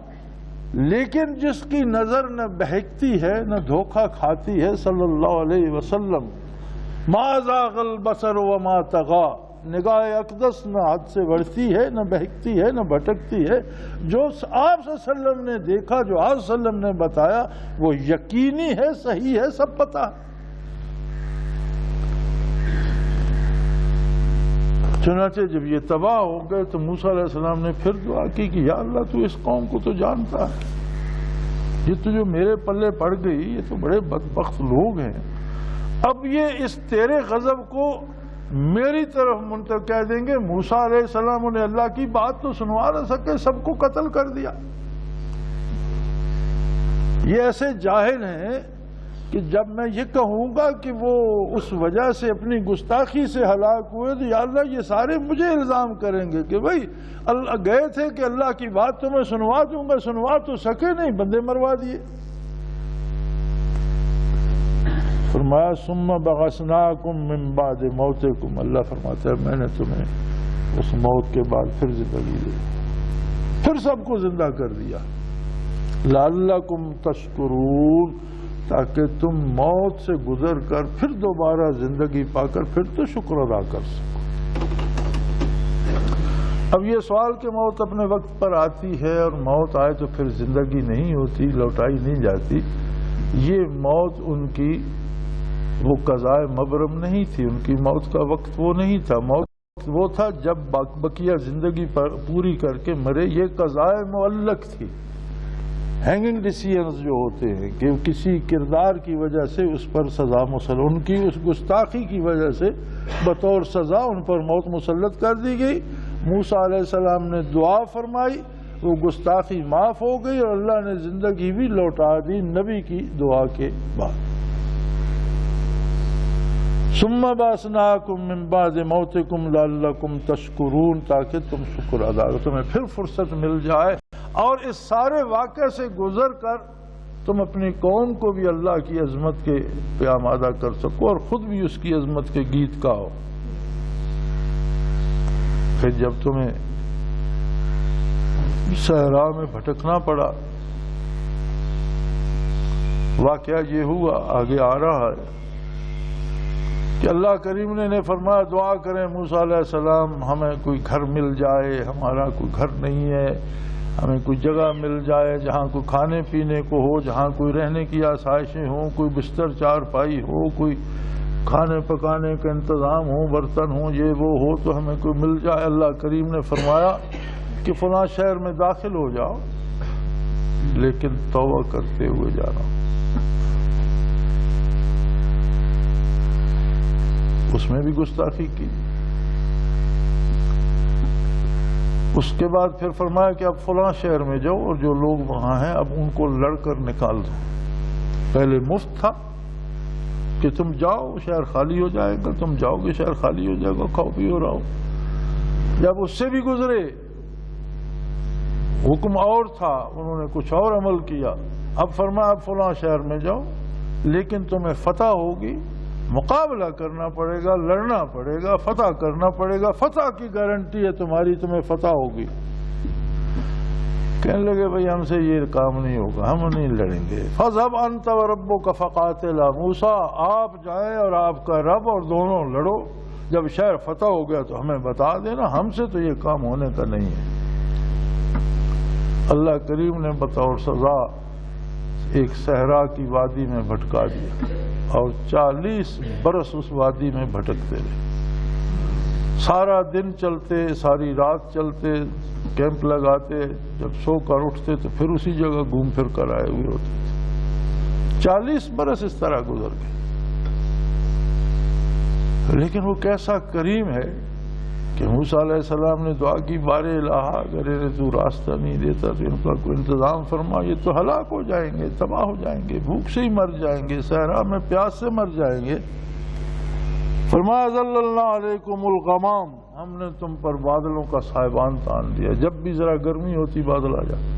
لیکن جس کی نظر نہ بہکتی ہے نہ دھوکہ کھاتی ہے, صلی اللہ علیہ وسلم, ما زاغ البصر وما طغى, نگاہ اقدس نہ حد سے بڑھتی ہے نہ بہکتی ہے نہ بھٹکتی ہے. جو آپ صلی اللہ علیہ وسلم نے دیکھا, جو آپ صلی اللہ علیہ وسلم نے بتایا, وہ یقینی ہے, صحیح ہے, سب پتہ ہے. چنانچہ جب یہ تباہ ہو گئے تو موسیٰ علیہ السلام نے پھر دعا کی کہ یا اللہ تو اس قوم کو تو جانتا ہے, یہ تو جو میرے پلے پڑ گئی, یہ تو بڑے بدبخت لوگ ہیں. اب یہ اس تیرے غضب کو میری طرف منتقل کہہ دیں گے. موسیٰ علیہ السلام نے اللہ کی بات تو سنوا نہ سکے, سب کو قتل کر دیا. یہ ایسے جاہل ہیں کہ جب میں یہ کہوں گا کہ وہ اس وجہ سے اپنی گستاخی سے ہلاک ہوئے تو یا اللہ یہ سارے مجھے الزام کریں گے کہ بھائی اللہ گئے تھے کہ اللہ کی بات تو میں سنوا دوں گا, سنوا تو سکے نہیں, بندے مروا دیے. فرمایا ثم بعثناکم من بعد موتکم, اللہ فرماتا ہے میں نے تمہیں اس موت کے بعد پھر زندگی دی, پھر سب کو زندہ کر دیا. لعلکم تشکرون, تاکہ تم موت سے گزر کر پھر دوبارہ زندگی پا کر پھر تو شکر ادا کر سکو. اب یہ سوال کہ موت اپنے وقت پر آتی ہے اور موت آئے تو پھر زندگی نہیں ہوتی, لوٹائی نہیں جاتی, یہ موت ان کی وہ قضاء مبرم نہیں تھی. ان کی موت کا وقت وہ نہیں تھا. موت وہ تھا جب بقیہ زندگی پر پوری کر کے مرے. یہ قضاء معلق تھی. ہینگنگ ڈیسیژنز جو ہوتے ہیں کہ کسی کردار کی وجہ سے اس پر سزا مسلط, ان کی اس گستاخی کی وجہ سے بطور سزا ان پر موت مسلط کر دی گئی. موسیٰ علیہ السلام نے دعا فرمائی, وہ گستاخی معاف ہو گئی اور اللہ نے زندگی بھی لوٹا دی نبی کی دعا کے بعد. ثم بعثناکم من بعد موتکم لعلکم تشکرون, تاکہ تم شکر ادا کرو, تمہیں پھر فرصت مل جائے اور اس سارے واقعے سے گزر کر تم اپنی قوم کو بھی اللہ کی عظمت کے پہ آمادہ کر سکو اور خود بھی اس کی عظمت کے گیت گاؤ. پھر جب تمہیں صحرا میں بھٹکنا پڑا, واقعہ یہ ہوا, آگے آ رہا ہے کہ اللہ کریم نے فرمایا دعا کریں موسیٰ علیہ السلام, ہمیں کوئی گھر مل جائے, ہمارا کوئی گھر نہیں ہے, ہمیں کوئی جگہ مل جائے جہاں کوئی کھانے پینے کو ہو, جہاں کوئی رہنے کی آسائشیں ہوں, کوئی بستر چارپائی ہو, کوئی کھانے پکانے کا انتظام ہو, برتن ہوں, یہ وہ ہو تو ہمیں کوئی مل جائے. اللہ کریم نے فرمایا کہ فلاں شہر میں داخل ہو جاؤ, لیکن توبہ کرتے ہوئے جانا. اس میں بھی گستاخی کی. اس کے بعد پھر فرمایا کہ اب فلاں شہر میں جاؤ اور جو لوگ وہاں ہیں اب ان کو لڑ کر نکال دو. پہلے مفت تھا کہ تم جاؤ شہر خالی ہو جائے گا, تم جاؤ گے شہر خالی ہو جائے گا, کھاؤ پیو رہو. جب اس سے بھی گزرے, حکم اور تھا, انہوں نے کچھ اور عمل کیا. اب فرمایا اب فلاں شہر میں جاؤ, لیکن تمہیں فتح ہوگی, مقابلہ کرنا پڑے گا, لڑنا پڑے گا, فتح کرنا پڑے گا, فتح کی گارنٹی ہے تمہاری, تمہیں فتح ہوگی. کہنے لگے بھئی ہم سے یہ کام نہیں ہوگا, ہم نہیں لڑیں گے. فَاذْهَبْ أَنْتَ وَرَبُّكَ فَقَاتِلَا, موسیٰ آپ جائیں اور آپ کا رب اور دونوں لڑو. جب شہر فتح ہو گیا تو ہمیں بتا دینا, ہم سے تو یہ کام ہونے کا نہیں ہے. اللہ کریم نے بطور سزا ایک صحرا کی وادی میں بھٹکا دیا اور 40 برس اس وادی میں بھٹکتے رہے. سارا دن چلتے، ساری رات چلتے، کیمپ لگاتے، جب سو کر اٹھتے تو پھر اسی جگہ گھوم پھر کر آئے ہوئے ہوتے تھے۔ 40 برس اس طرح گزر گئے، لیکن وہ کیسا کریم ہے کہ موسیٰ علیہ السلام نے دعا کی، بارے الہ اگر انہیں تو راستہ نہیں دیتا تو ان کا کوئی انتظام فرما، یہ تو ہلاک ہو جائیں گے، تباہ ہو جائیں گے، بھوک سے ہی مر جائیں گے، صحرا میں پیاس سے مر جائیں گے۔ فرمایا ظللنا علیکم الغمام، ہم نے تم پر بادلوں کا سائبان تان دیا، جب بھی ذرا گرمی ہوتی بادل آ جاتا،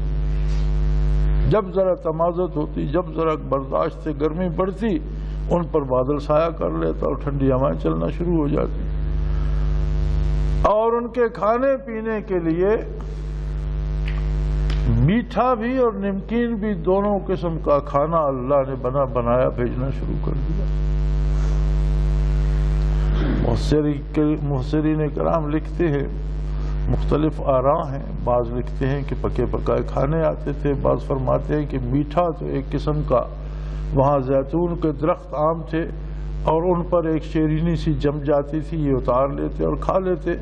جب ذرا تمازت ہوتی، جب ذرا برداشت سے گرمی بڑھتی، ان پر بادل سایہ کر لیتا اور ٹھنڈی ہوائیں چلنا شروع ہو جاتی، اور ان کے کھانے پینے کے لیے میٹھا بھی اور نمکین بھی دونوں قسم کا کھانا اللہ نے بنایا بھیجنا شروع کر دیا۔ محسرین کرام لکھتے ہیں، مختلف آراء ہیں، بعض لکھتے ہیں کہ پکے پکائے کھانے آتے تھے، بعض فرماتے ہیں کہ میٹھا تو ایک قسم کا وہاں زیتون کے درخت عام تھے اور ان پر ایک شیرینی سی جم جاتی تھی، یہ اتار لیتے اور کھا لیتے۔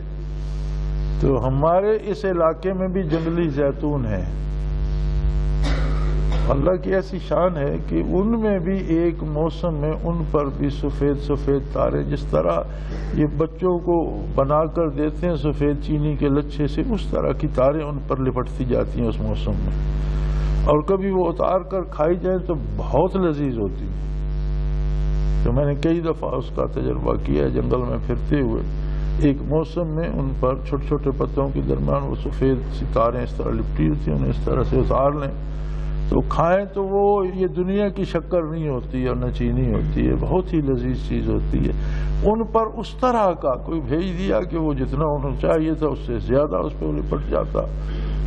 تو ہمارے اس علاقے میں بھی جنگلی زیتون ہے، اللہ کی ایسی شان ہے کہ ان میں بھی ایک موسم میں ان پر بھی سفید سفید تارے، جس طرح یہ بچوں کو بنا کر دیتے ہیں سفید چینی کے لچھے سے، اس طرح کی تارے ان پر لپٹتی جاتی ہیں اس موسم میں، اور کبھی وہ اتار کر کھائی جائیں تو بہت لذیذ ہوتی ہیں۔ تو میں نے کئی دفعہ اس کا تجربہ کیا ہے جنگل میں پھرتے ہوئے، ایک موسم میں ان پر چھوٹے چھوٹے پتوں کے درمیان وہ سفید ستارے اس طرح لپٹی ہوتی ہیں، انہیں اس طرح سے اتار لیں تو کھائیں تو وہ یہ دنیا کی شکر نہیں ہوتی ہے اور نہ چینی ہوتی ہے، بہت ہی لذیذ چیز ہوتی ہے۔ ان پر اس طرح کا کوئی بھیج دیا کہ وہ جتنا انہیں چاہیے تھا اس سے زیادہ اس پہ لپٹ جاتا،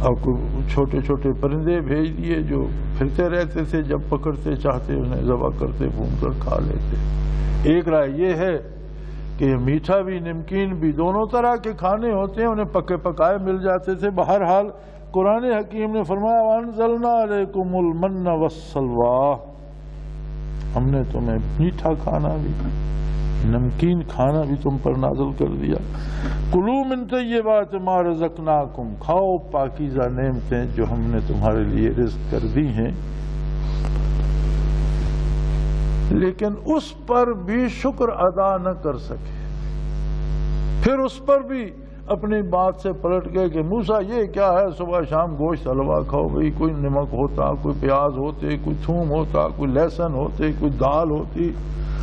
اور کوئی چھوٹے چھوٹے پرندے بھیج دیے جو پھرتے رہتے تھے، جب پکڑتے چاہتے انہیں ذبح کرتے، بھون کر کھا لیتے۔ ایک رائے یہ ہے کہ میٹھا بھی نمکین بھی دونوں طرح کے کھانے ہوتے ہیں، انہیں پکے پکائے مل جاتے تھے۔ بہرحال قرآن حکیم نے فرمایا وَأَنزَلْنَا عَلَيْكُمُ الْمَنَّ وَالسَّلْوَىٰ، ہم نے تمہیں میٹھا کھانا بھی نمکین کھانا بھی تم پر نازل کر دیا۔ کُلُوا مِن طَیِّبَاتِ مَا رَزَقْنَاکُمْ، کھاؤ پاکیزہ نعمتیں جو ہم نے تمہارے لیے رزق کر دی ہیں، لیکن اس پر بھی شکر ادا نہ کر سکے، پھر اس پر بھی اپنی بات سے پلٹ گئے کہ موسیٰ یہ کیا ہے، صبح شام گوشت حلوہ کھاؤ، بھئی کوئی نمک ہوتا، کوئی پیاز ہوتے، کوئی تھوم ہوتا، کوئی لہسن ہوتے، کوئی دال ہوتی،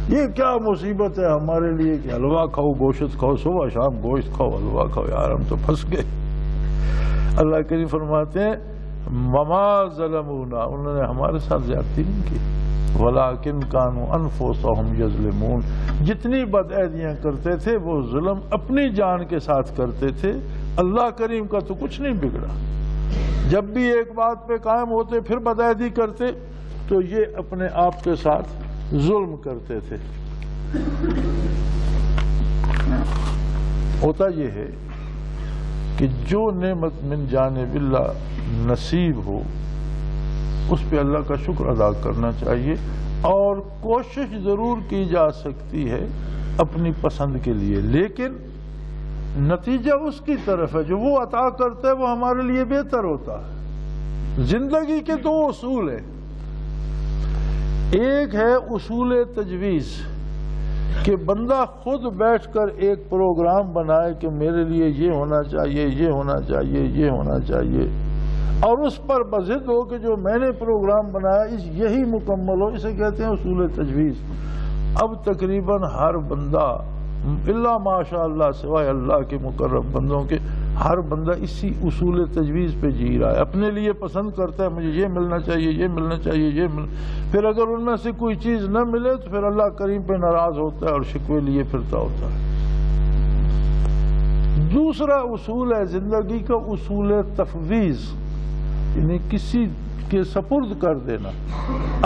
یہ کیا مصیبت ہے ہمارے لیے کہ حلوہ کھاؤ گوشت کھاؤ، صبح شام گوشت کھاؤ حلوہ کھاؤ، یار ہم تو پھنس گئے۔ اللہ کریم فرماتے ہیں وما ظلمونا، انہوں نے ہمارے ساتھ زیادتی نہیں کی، ولیکن کانوا انفسہم یظلمون، جتنی بدعہدیاں کرتے تھے وہ ظلم اپنی جان کے ساتھ کرتے تھے، اللہ کریم کا تو کچھ نہیں بگڑا۔ جب بھی ایک بات پہ قائم ہوتے پھر بدعہدی کرتے تو یہ اپنے آپ کے ساتھ ظلم کرتے تھے۔ ہوتا یہ ہے کہ جو نعمت من جانب اللہ نصیب ہو اس پہ اللہ کا شکر ادا کرنا چاہیے، اور کوشش ضرور کی جا سکتی ہے اپنی پسند کے لیے، لیکن نتیجہ اس کی طرف ہے جو وہ عطا کرتا ہے وہ ہمارے لیے بہتر ہوتا ہے۔ زندگی کے دو اصول ہیں، ایک ہے اصول تجویز کہ بندہ خود بیٹھ کر ایک پروگرام بنائے کہ میرے لیے یہ ہونا چاہیے، یہ ہونا چاہیے، یہ ہونا چاہیے، اور اس پر بضد ہو کہ جو میں نے پروگرام بنایا یہی مکمل ہو، اسے کہتے ہیں اصول تجویز۔ اب تقریباً ہر بندہ الا ماشاء اللہ سوائے اللہ کے مقرب بندوں کے، ہر بندہ اسی اصول تجویز پہ جی رہا ہے، اپنے لیے پسند کرتا ہے مجھے یہ ملنا چاہیے، یہ ملنا چاہیے، یہ پھر اگر ان میں سے کوئی چیز نہ ملے تو پھر اللہ کریم پہ ناراض ہوتا ہے اور شکوے لیے پھرتا ہوتا ہے۔ دوسرا اصول ہے زندگی کا اصول تفویض، یعنی کسی کے سپرد کر دینا،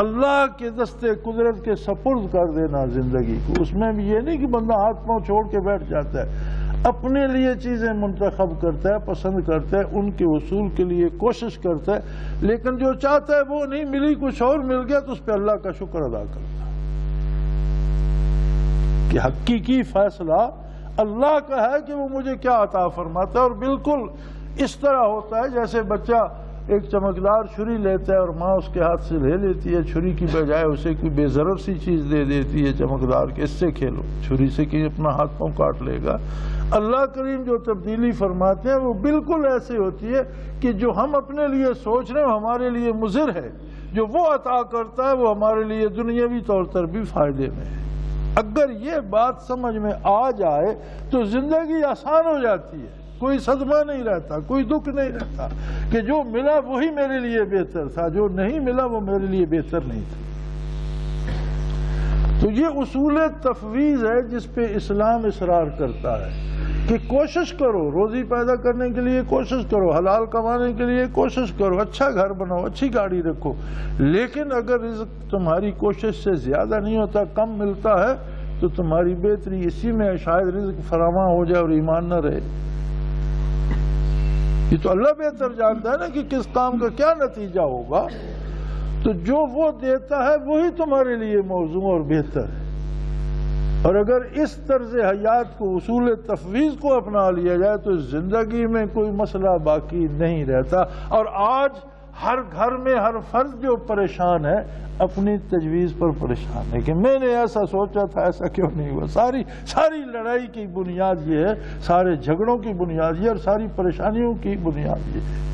اللہ کے دستے قدرت کے سپرد کر دینا زندگی کو۔ اس میں بھی یہ نہیں کہ بندہ ہاتھ پاؤں چھوڑ کے بیٹھ جاتا ہے، اپنے لیے چیزیں منتخب کرتا ہے، پسند کرتا ہے، ان کے حصول کے لیے کوشش کرتا ہے، لیکن جو چاہتا ہے وہ نہیں ملی، کچھ اور مل گیا تو اس پہ اللہ کا شکر ادا کرتا ہے کہ حقیقی فیصلہ اللہ کا ہے کہ وہ مجھے کیا عطا فرماتا ہے. اور بالکل اس طرح ہوتا ہے جیسے بچہ ایک چمکدار چھری لیتا ہے اور ماں اس کے ہاتھ سے لے لیتی ہے چھری کی بجائے اسے کوئی بے ضرر سی چیز دے دیتی ہے چمکدار کہ اس سے کھیلو. چھری سے کہ اپنا ہاتھ پاؤں کاٹ لے گا. اللہ کریم جو تبدیلی فرماتے ہیں وہ بالکل ایسے ہوتی ہے کہ جو ہم اپنے لیے سوچ رہے ہیں ہمارے لیے مضر ہے، جو وہ عطا کرتا ہے وہ ہمارے لیے دنیاوی طور پر بھی فائدے میں ہے. اگر یہ بات سمجھ میں آ جائے تو زندگی آسان ہو جاتی ہے. کوئی صدمہ نہیں رہتا، کوئی دکھ نہیں رہتا کہ جو ملا وہی میرے لیے بہتر تھا، جو نہیں ملا وہ میرے لیے بہتر نہیں تھا. تو یہ اصول تفویض ہے جس پہ اسلام اصرار کرتا ہے کہ کوشش کرو، روزی پیدا کرنے کے لیے کوشش کرو، حلال کمانے کے لیے کوشش کرو، اچھا گھر بناؤ، اچھی گاڑی رکھو، لیکن اگر رزق تمہاری کوشش سے زیادہ نہیں ہوتا، کم ملتا ہے، تو تمہاری بہتری اسی میں شاید رزق فراواں ہو جائے اور ایمان نہ رہے. یہ تو اللہ بہتر جانتا ہے نا کہ کس کام کا کیا نتیجہ ہوگا. تو جو وہ دیتا ہے وہی تمہارے لیے موزوں اور بہتر ہے. اور اگر اس طرز حیات کو، اصول تفویض کو اپنا لیا جائے تو زندگی میں کوئی مسئلہ باقی نہیں رہتا. اور آج ہر گھر میں ہر فرد جو پریشان ہے اپنی تجویز پر پریشان ہے کہ میں نے ایسا سوچا تھا، ایسا کیوں نہیں ہوا. ساری لڑائی کی بنیاد یہ ہے، سارے جھگڑوں کی بنیاد یہ اور ساری پریشانیوں کی بنیاد یہ ہے.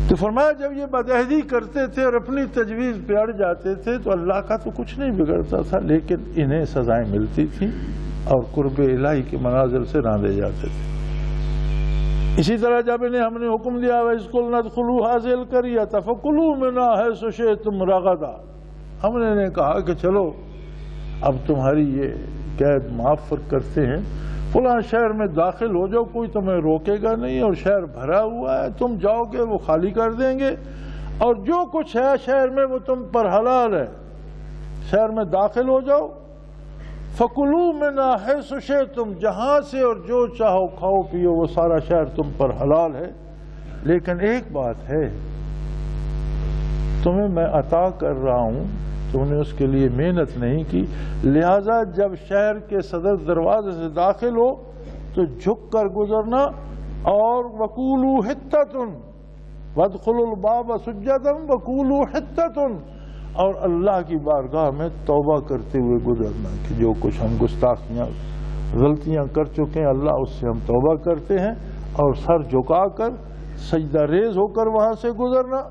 تو فرمایا جب یہ بدعہدی کرتے تھے اور اپنی تجویز پہ اڑ جاتے تھے تو اللہ کا تو کچھ نہیں بگڑتا تھا، لیکن انہیں سزائیں ملتی تھیں اور قرب الہی کے منازل سے راندے جاتے تھے. اسی طرح جب انہیں ہم نے حکم دیا وَإِذْ قُلْنَا ادْخُلُوا هَٰذِهِ الْقَرْيَةَ فَكُلُوا مِنْهَا حَيْثُ شِئْتُمْ رَغَدًا. ہم نے انہیں کہا کہ چلو اب تمہاری یہ قید معاف کرتے ہیں، فلاں شہر میں داخل ہو جاؤ، کوئی تمہیں روکے گا نہیں، اور شہر بھرا ہوا ہے، تم جاؤ گے وہ خالی کر دیں گے، اور جو کچھ ہے شہر میں وہ تم پر حلال ہے. شہر میں داخل ہو جاؤ، فَكُلُوا مِنْهَا حَيْثُ شِئْتُمْ، جہاں سے اور جو چاہو کھاؤ پیو، وہ سارا شہر تم پر حلال ہے. لیکن ایک بات ہے، تمہیں میں عطا کر رہا ہوں، تم نے اس کے لیے محنت نہیں کی، لہذا جب شہر کے صدر دروازے سے داخل ہو تو جھک کر گزرنا. اور وَقُولُوا حِطَّةٌ وَادْخُلُوا الْبَابَ سُجَّدًا وَقُولُوا حِطَّةٌ، اور اللہ کی بارگاہ میں توبہ کرتے ہوئے گزرنا کہ جو کچھ ہم گستاخیاں غلطیاں کر چکے ہیں اللہ اس سے ہم توبہ کرتے ہیں، اور سر جھکا کر سجدہ ریز ہو کر وہاں سے گزرنا.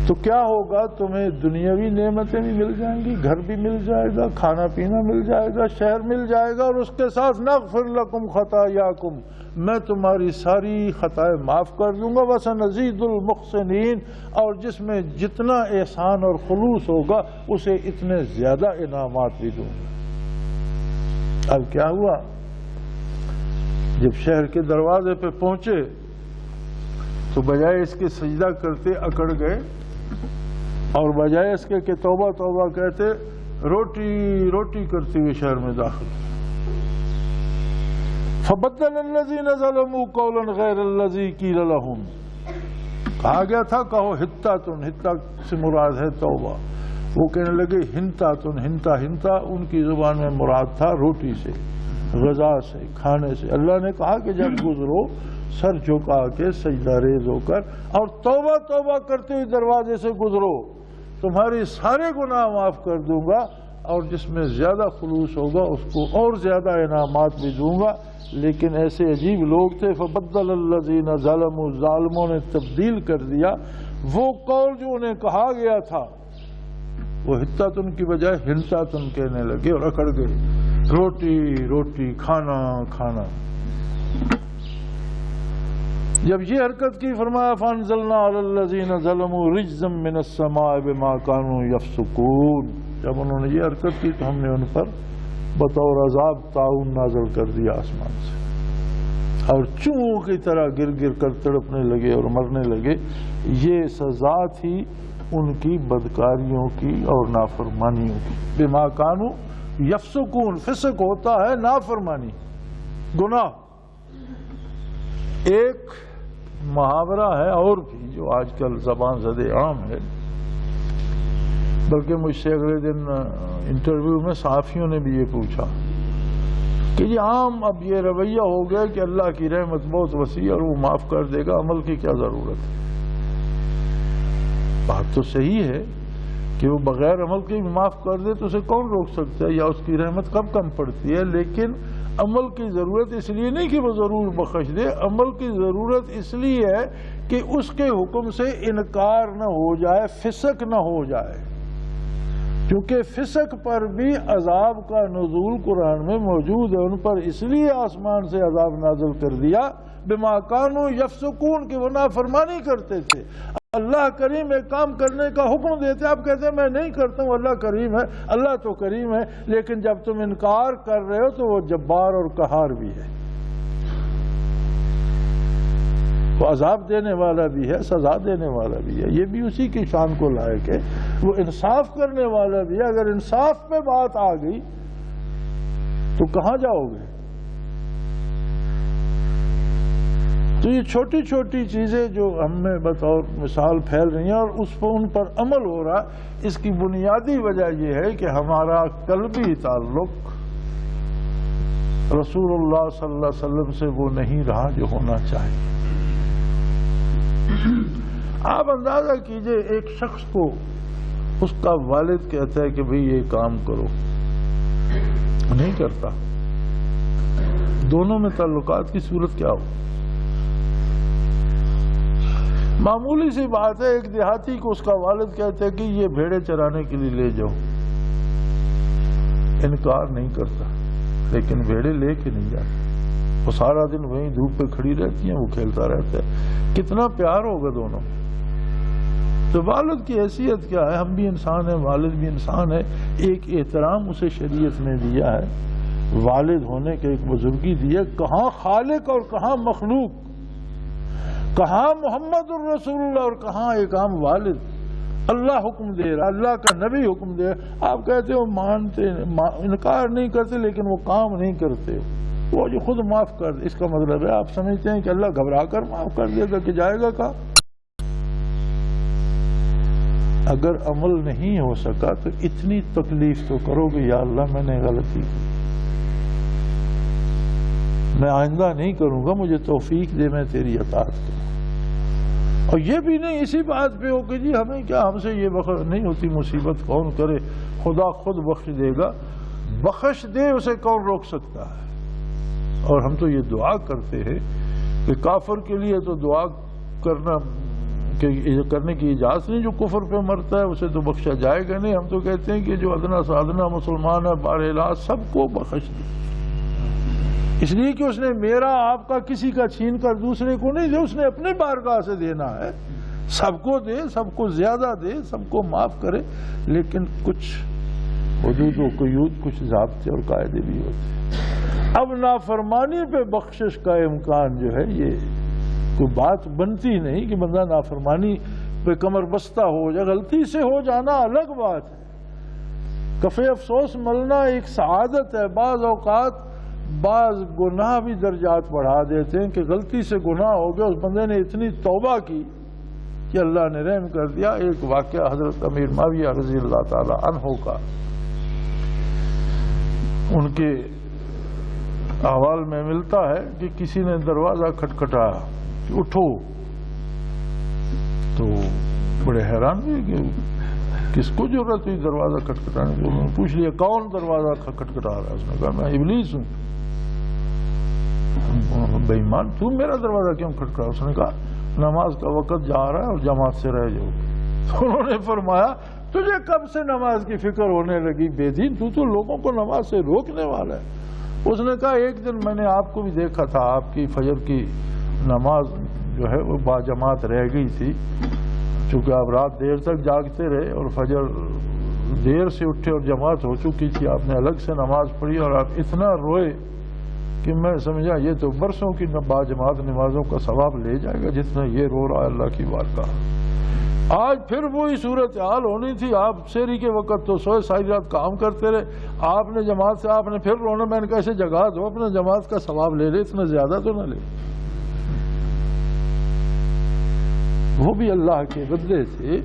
تو کیا ہوگا؟ تمہیں دنیاوی نعمتیں بھی مل جائیں گی، گھر بھی مل جائے گا، کھانا پینا مل جائے گا، شہر مل جائے گا، اور اس کے ساتھ نغفر لکم خطایاکم، میں تمہاری ساری خطائیں معاف کر دوں گا. وسنزید المحسنین، اور جس میں جتنا احسان اور خلوص ہوگا اسے اتنے زیادہ انعامات بھی دوں گا. اب کیا ہوا؟ جب شہر کے دروازے پہ پہنچے تو بجائے اس کے سجدہ کرتے اکڑ گئے، اور بجائے اس کے کہ توبہ توبہ کہتے روٹی روٹی کرتے ہوئے شہر میں داخل. فَبَدَّلَ الَّذِينَ ظَلَمُوا قَوْلًا غَيْرَ الَّذِي قِيلَ لَهُمْ، کہا گیا تھا کہو حِطَّةٌ، حِطَّہ سے مراد ہے توبہ. وہ کہنے لگے ہنتاتن، ہنتا ہنتا ان کی زبان میں مراد تھا روٹی سے، غذا سے، کھانے سے. اللہ نے کہا کہ جب گزرو سر جھکا کے سجدہ ریز ہو کر اور توبہ توبہ کرتے ہوئے دروازے سے گزرو، تمہارے سارے گناہ معاف کر دوں گا، اور جس میں زیادہ خلوص ہوگا اس کو اور زیادہ انعامات بھی دوں گا. لیکن ایسے عجیب لوگ تھے. فبدل الذین ظلموا، ظالموں نے تبدیل کر دیا وہ قول جو انہیں کہا گیا تھا، وہ حطتن کی بجائے ہنتاتن کہنے لگے اور اکڑ گئے، روٹی روٹی، کھانا کھانا. جب یہ حرکت کی فرمایا فانزلنا علی الذین ظلموا رجزا من السماء بما كانوا يفسقون، جب انہوں نے یہ حرکت کی تو ہم نے ان پر بطور عذاب طاعون نازل کر دیا آسمان سے، اور چوہوں کی طرح گر گر کر تڑپنے لگے اور مرنے لگے. یہ سزا تھی ان کی بدکاریوں کی اور نافرمانیوں کی. بما كانوا يفسقون، فسق ہوتا ہے نافرمانی، گناہ. ایک محاورہ ہے اور بھی جو آج کل زبان زد عام ہے، بلکہ مجھ سے اگلے دن انٹرویو میں صحافیوں نے بھی یہ پوچھا کہ جی عام اب یہ رویہ ہو گیا کہ اللہ کی رحمت بہت وسیع اور وہ معاف کر دے گا، عمل کی کیا ضرورت ہے؟ بات تو صحیح ہے کہ وہ بغیر عمل کے معاف کر دے تو اسے کون روک سکتا ہے، یا اس کی رحمت کب کم پڑتی ہے؟ لیکن عمل کی ضرورت اس لیے نہیں کہ وہ ضرور بخش دے، عمل کی ضرورت اس لیے ہے کہ اس کے حکم سے انکار نہ ہو جائے، فسق نہ ہو جائے، کیونکہ فسق پر بھی عذاب کا نزول قرآن میں موجود ہے۔ ان پر اس لیے آسمان سے عذاب نازل کر دیا بما کانوا یفسقون کہ وہ نافرمانی کرتے تھے۔ اللہ کریم ایک کام کرنے کا حکم دیتے، آپ کہتے ہیں میں نہیں کرتا ہوں، اللہ کریم ہے، اللہ تو کریم ہے، لیکن جب تم انکار کر رہے ہو تو وہ جبار اور قہار بھی ہے، وہ عذاب دینے والا بھی ہے، سزا دینے والا بھی ہے، یہ بھی اسی کی شان کو لائق ہے، وہ انصاف کرنے والا بھی ہے۔ اگر انصاف پہ بات آ گئی تو کہاں جاؤ گے؟ تو یہ چھوٹی چھوٹی چیزیں جو ہم میں بطور مثال پھیل رہی ہیں اور ان پر عمل ہو رہا، اس کی بنیادی وجہ یہ ہے کہ ہمارا قلبی تعلق رسول اللہ صلی اللہ علیہ وسلم سے وہ نہیں رہا جو ہونا چاہیے۔ آپ اندازہ کیجئے ایک شخص کو اس کا والد کہتا ہے کہ بھئی یہ کام کرو، نہیں کرتا، دونوں میں تعلقات کی صورت کیا ہو؟ معمولی سی بات ہے، ایک دیہاتی کو اس کا والد کہتا ہے کہ یہ بھیڑیں چرانے کے لیے لے جاؤ، انکار نہیں کرتا، لیکن بھیڑیں لے کے نہیں جاتا، وہ سارا دن وہیں دھوپ پہ کھڑی رہتی ہیں، وہ کھیلتا رہتا ہے، کتنا پیار ہوگا دونوں۔ تو والد کی حیثیت کیا ہے؟ ہم بھی انسان ہیں، والد بھی انسان ہے، ایک احترام اسے شریعت نے دیا ہے، والد ہونے کے ایک بزرگی دی ہے، کہاں خالق اور کہاں مخلوق، کہاں محمد الرسول اللہ اور کہاں ایک عام والد۔ اللہ حکم دے رہا، اللہ کا نبی حکم دے رہا، آپ کہتے ہو مانتے انکار نہیں کرتے لیکن وہ کام نہیں کرتے، وہ جو خود معاف کر دے، اس کا مطلب ہے آپ سمجھتے ہیں کہ اللہ گھبرا کر معاف کر دے گا کہ جائے گا کہاں؟ اگر عمل نہیں ہو سکا تو اتنی تکلیف تو کرو گے، یا اللہ میں نے غلطی کی، میں آئندہ نہیں کروں گا، مجھے توفیق دے، میں تیری اطاعت کروں۔ اور یہ بھی نہیں اسی بات پہ ہو کہ جی ہمیں کیا، ہم سے یہ بخش نہیں ہوتی، مصیبت کون کرے، خدا خود بخش دے گا، بخش دے اسے کون روک سکتا ہے؟ اور ہم تو یہ دعا کرتے ہیں کہ کافر کے لیے تو دعا کرنے کی اجازت نہیں، جو کفر پہ مرتا ہے اسے تو بخشا جائے گا نہیں، ہم تو کہتے ہیں کہ جو ادنا سادنا مسلمان ہے بارحال سب کو بخش دے، اس لیے کہ اس نے میرا آپ کا کسی کا چھین کر دوسرے کو نہیں دے، اس نے اپنے بارگاہ سے دینا ہے، سب کو دے، سب کو زیادہ دے، سب کو معاف کرے، لیکن کچھ حدود و قیود، کچھ ضابطے اور قاعدے بھی ہوتے ہیں۔ اب نافرمانی پہ بخشش کا امکان جو ہے، یہ کوئی بات بنتی نہیں کہ بندہ نافرمانی پہ کمر بستہ ہو جائے، غلطی سے ہو جانا الگ بات ہے، کفِ افسوس ملنا ایک سعادت ہے۔ بعض اوقات بعض گناہ بھی درجات بڑھا دیتے ہیں کہ غلطی سے گناہ ہو گیا، اس بندے نے اتنی توبہ کی کہ اللہ نے رحم کر دیا۔ ایک واقعہ حضرت امیر معاویہ رضی اللہ تعالی عنہ کا، ان کے احوال میں ملتا ہے کہ کسی نے دروازہ کھٹکھٹایا کہ اٹھو، تو بڑے حیران ہوئے کہ کس کو ضرورت ہوئی دروازہ کھٹکھٹانے کی؟ انہوں نے پوچھ لیا کون دروازہ کھٹکھٹا رہا ہے؟ اس نے کہا میں ابلیس ہوں۔ بے ایمان، تو میرا دروازہ کیوں کھٹکھٹا؟ اس نے کہا نماز کا وقت جا رہا ہے اور جماعت سے رہ جاؤ۔ انہوں نے فرمایا تجھے کب سے نماز کی فکر ہونے لگی بے دین، تو لوگوں کو نماز سے روکنے والا ہے۔ اس نے کہا ایک دن میں نے آپ کو بھی دیکھا تھا، آپ کی فجر کی نماز جو ہے وہ با جماعت رہ گئی تھی، چونکہ آپ رات دیر تک جاگتے رہے اور فجر دیر سے اٹھے اور جماعت ہو چکی تھی، آپ نے الگ سے نماز پڑھی اور آپ اتنا روئے کہ میں سمجھا یہ تو برسوں کی با جماعت نمازوں کا ثواب لے جائے گا جتنا یہ رو رہا ہے اللہ کی بارگاہ۔ آج پھر وہی صورتحال ہونی تھی، آپ سحری کے وقت تو سوئے ساری رات کام کرتے رہے، آپ نے جماعت سے آپ نے پھر رونا، میں نے کہا اسے جگا دو، اپنا جماعت کا ثواب لے لے، اتنا زیادہ تو نہ لے۔ وہ بھی اللہ کے بندے تھے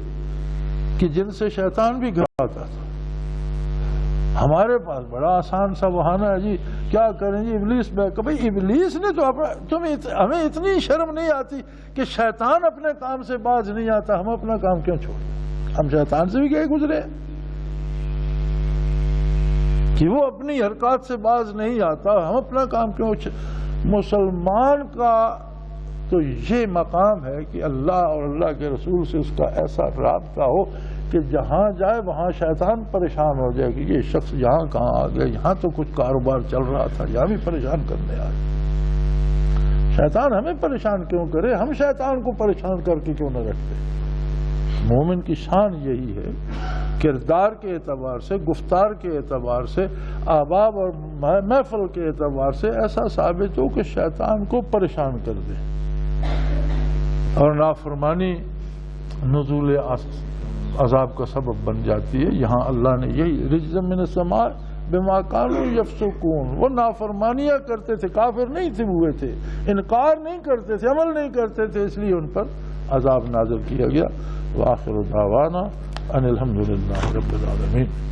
کہ جن سے شیطان بھی گھبراتا تھا، ہمارے پاس بڑا آسان سا بہانہ ہے جی، کیا کریں جی ابلیس میں، کہ بھئی ابلیس نے تو ہمیں اتنی شرم نہیں آتی کہ شیطان اپنے کام سے باز نہیں آتا، ہم اپنا کام کیوں چھوڑیں؟ ہم شیطان سے بھی گئے گزرے کہ وہ اپنی حرکات سے باز نہیں آتا، ہم اپنا کام کیوں مسلمان کا تو یہ مقام ہے کہ اللہ اور اللہ کے رسول سے اس کا ایسا رابطہ ہو کہ جہاں جائے وہاں شیطان پریشان ہو جائے کہ یہ شخص یہاں کہاں آ گیا، یہاں تو کچھ کاروبار چل رہا تھا، یہاں بھی پریشان کرنے آئے۔ شیطان ہمیں پریشان کیوں کرے، ہم شیطان کو پریشان کر کے کیوں نہ رکھتے؟ مومن کی شان یہی ہے، کردار کے اعتبار سے، گفتار کے اعتبار سے، آباب اور محفل کے اعتبار سے ایسا ثابت ہو کہ شیطان کو پریشان کر دے۔ اور نافرمانی نزول عذاب کا سبب بن جاتی ہے۔ یہاں اللہ نے یہی رجزم من السماء بما كانوا يفسقون، وہ نافرمانیاں کرتے تھے، کافر نہیں تھے، ہوئے تھے، انکار نہیں کرتے تھے، عمل نہیں کرتے تھے، اس لیے ان پر عذاب نازل کیا گیا۔ وآخر دعوانا ان الحمد للہ رب العالمین۔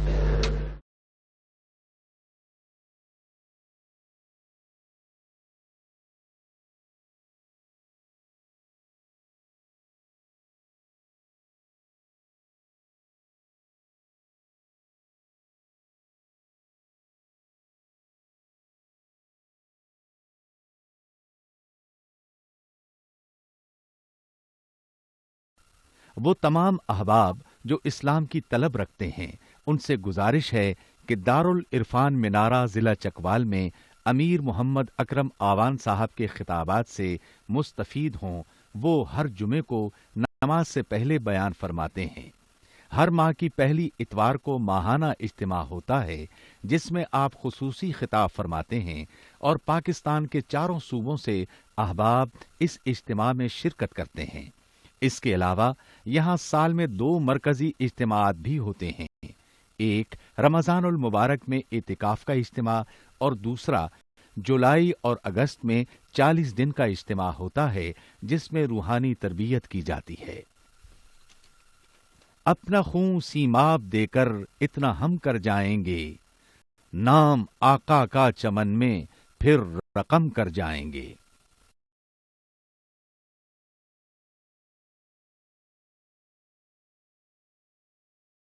وہ تمام احباب جو اسلام کی طلب رکھتے ہیں ان سے گزارش ہے کہ دارالعرفان منارہ ضلع چکوال میں امیر محمد اکرم آوان صاحب کے خطابات سے مستفید ہوں۔ وہ ہر جمعے کو نماز سے پہلے بیان فرماتے ہیں۔ ہر ماہ کی پہلی اتوار کو ماہانہ اجتماع ہوتا ہے جس میں آپ خصوصی خطاب فرماتے ہیں اور پاکستان کے چاروں صوبوں سے احباب اس اجتماع میں شرکت کرتے ہیں۔ اس کے علاوہ یہاں سال میں 2 مرکزی اجتماعات بھی ہوتے ہیں، ایک رمضان المبارک میں اعتکاف کا اجتماع اور دوسرا جولائی اور اگست میں 40 دن کا اجتماع ہوتا ہے جس میں روحانی تربیت کی جاتی ہے۔ اپنا خون سیماب دے کر اتنا ہم کر جائیں گے، نام آقا کا چمن میں پھر رقم کر جائیں گے۔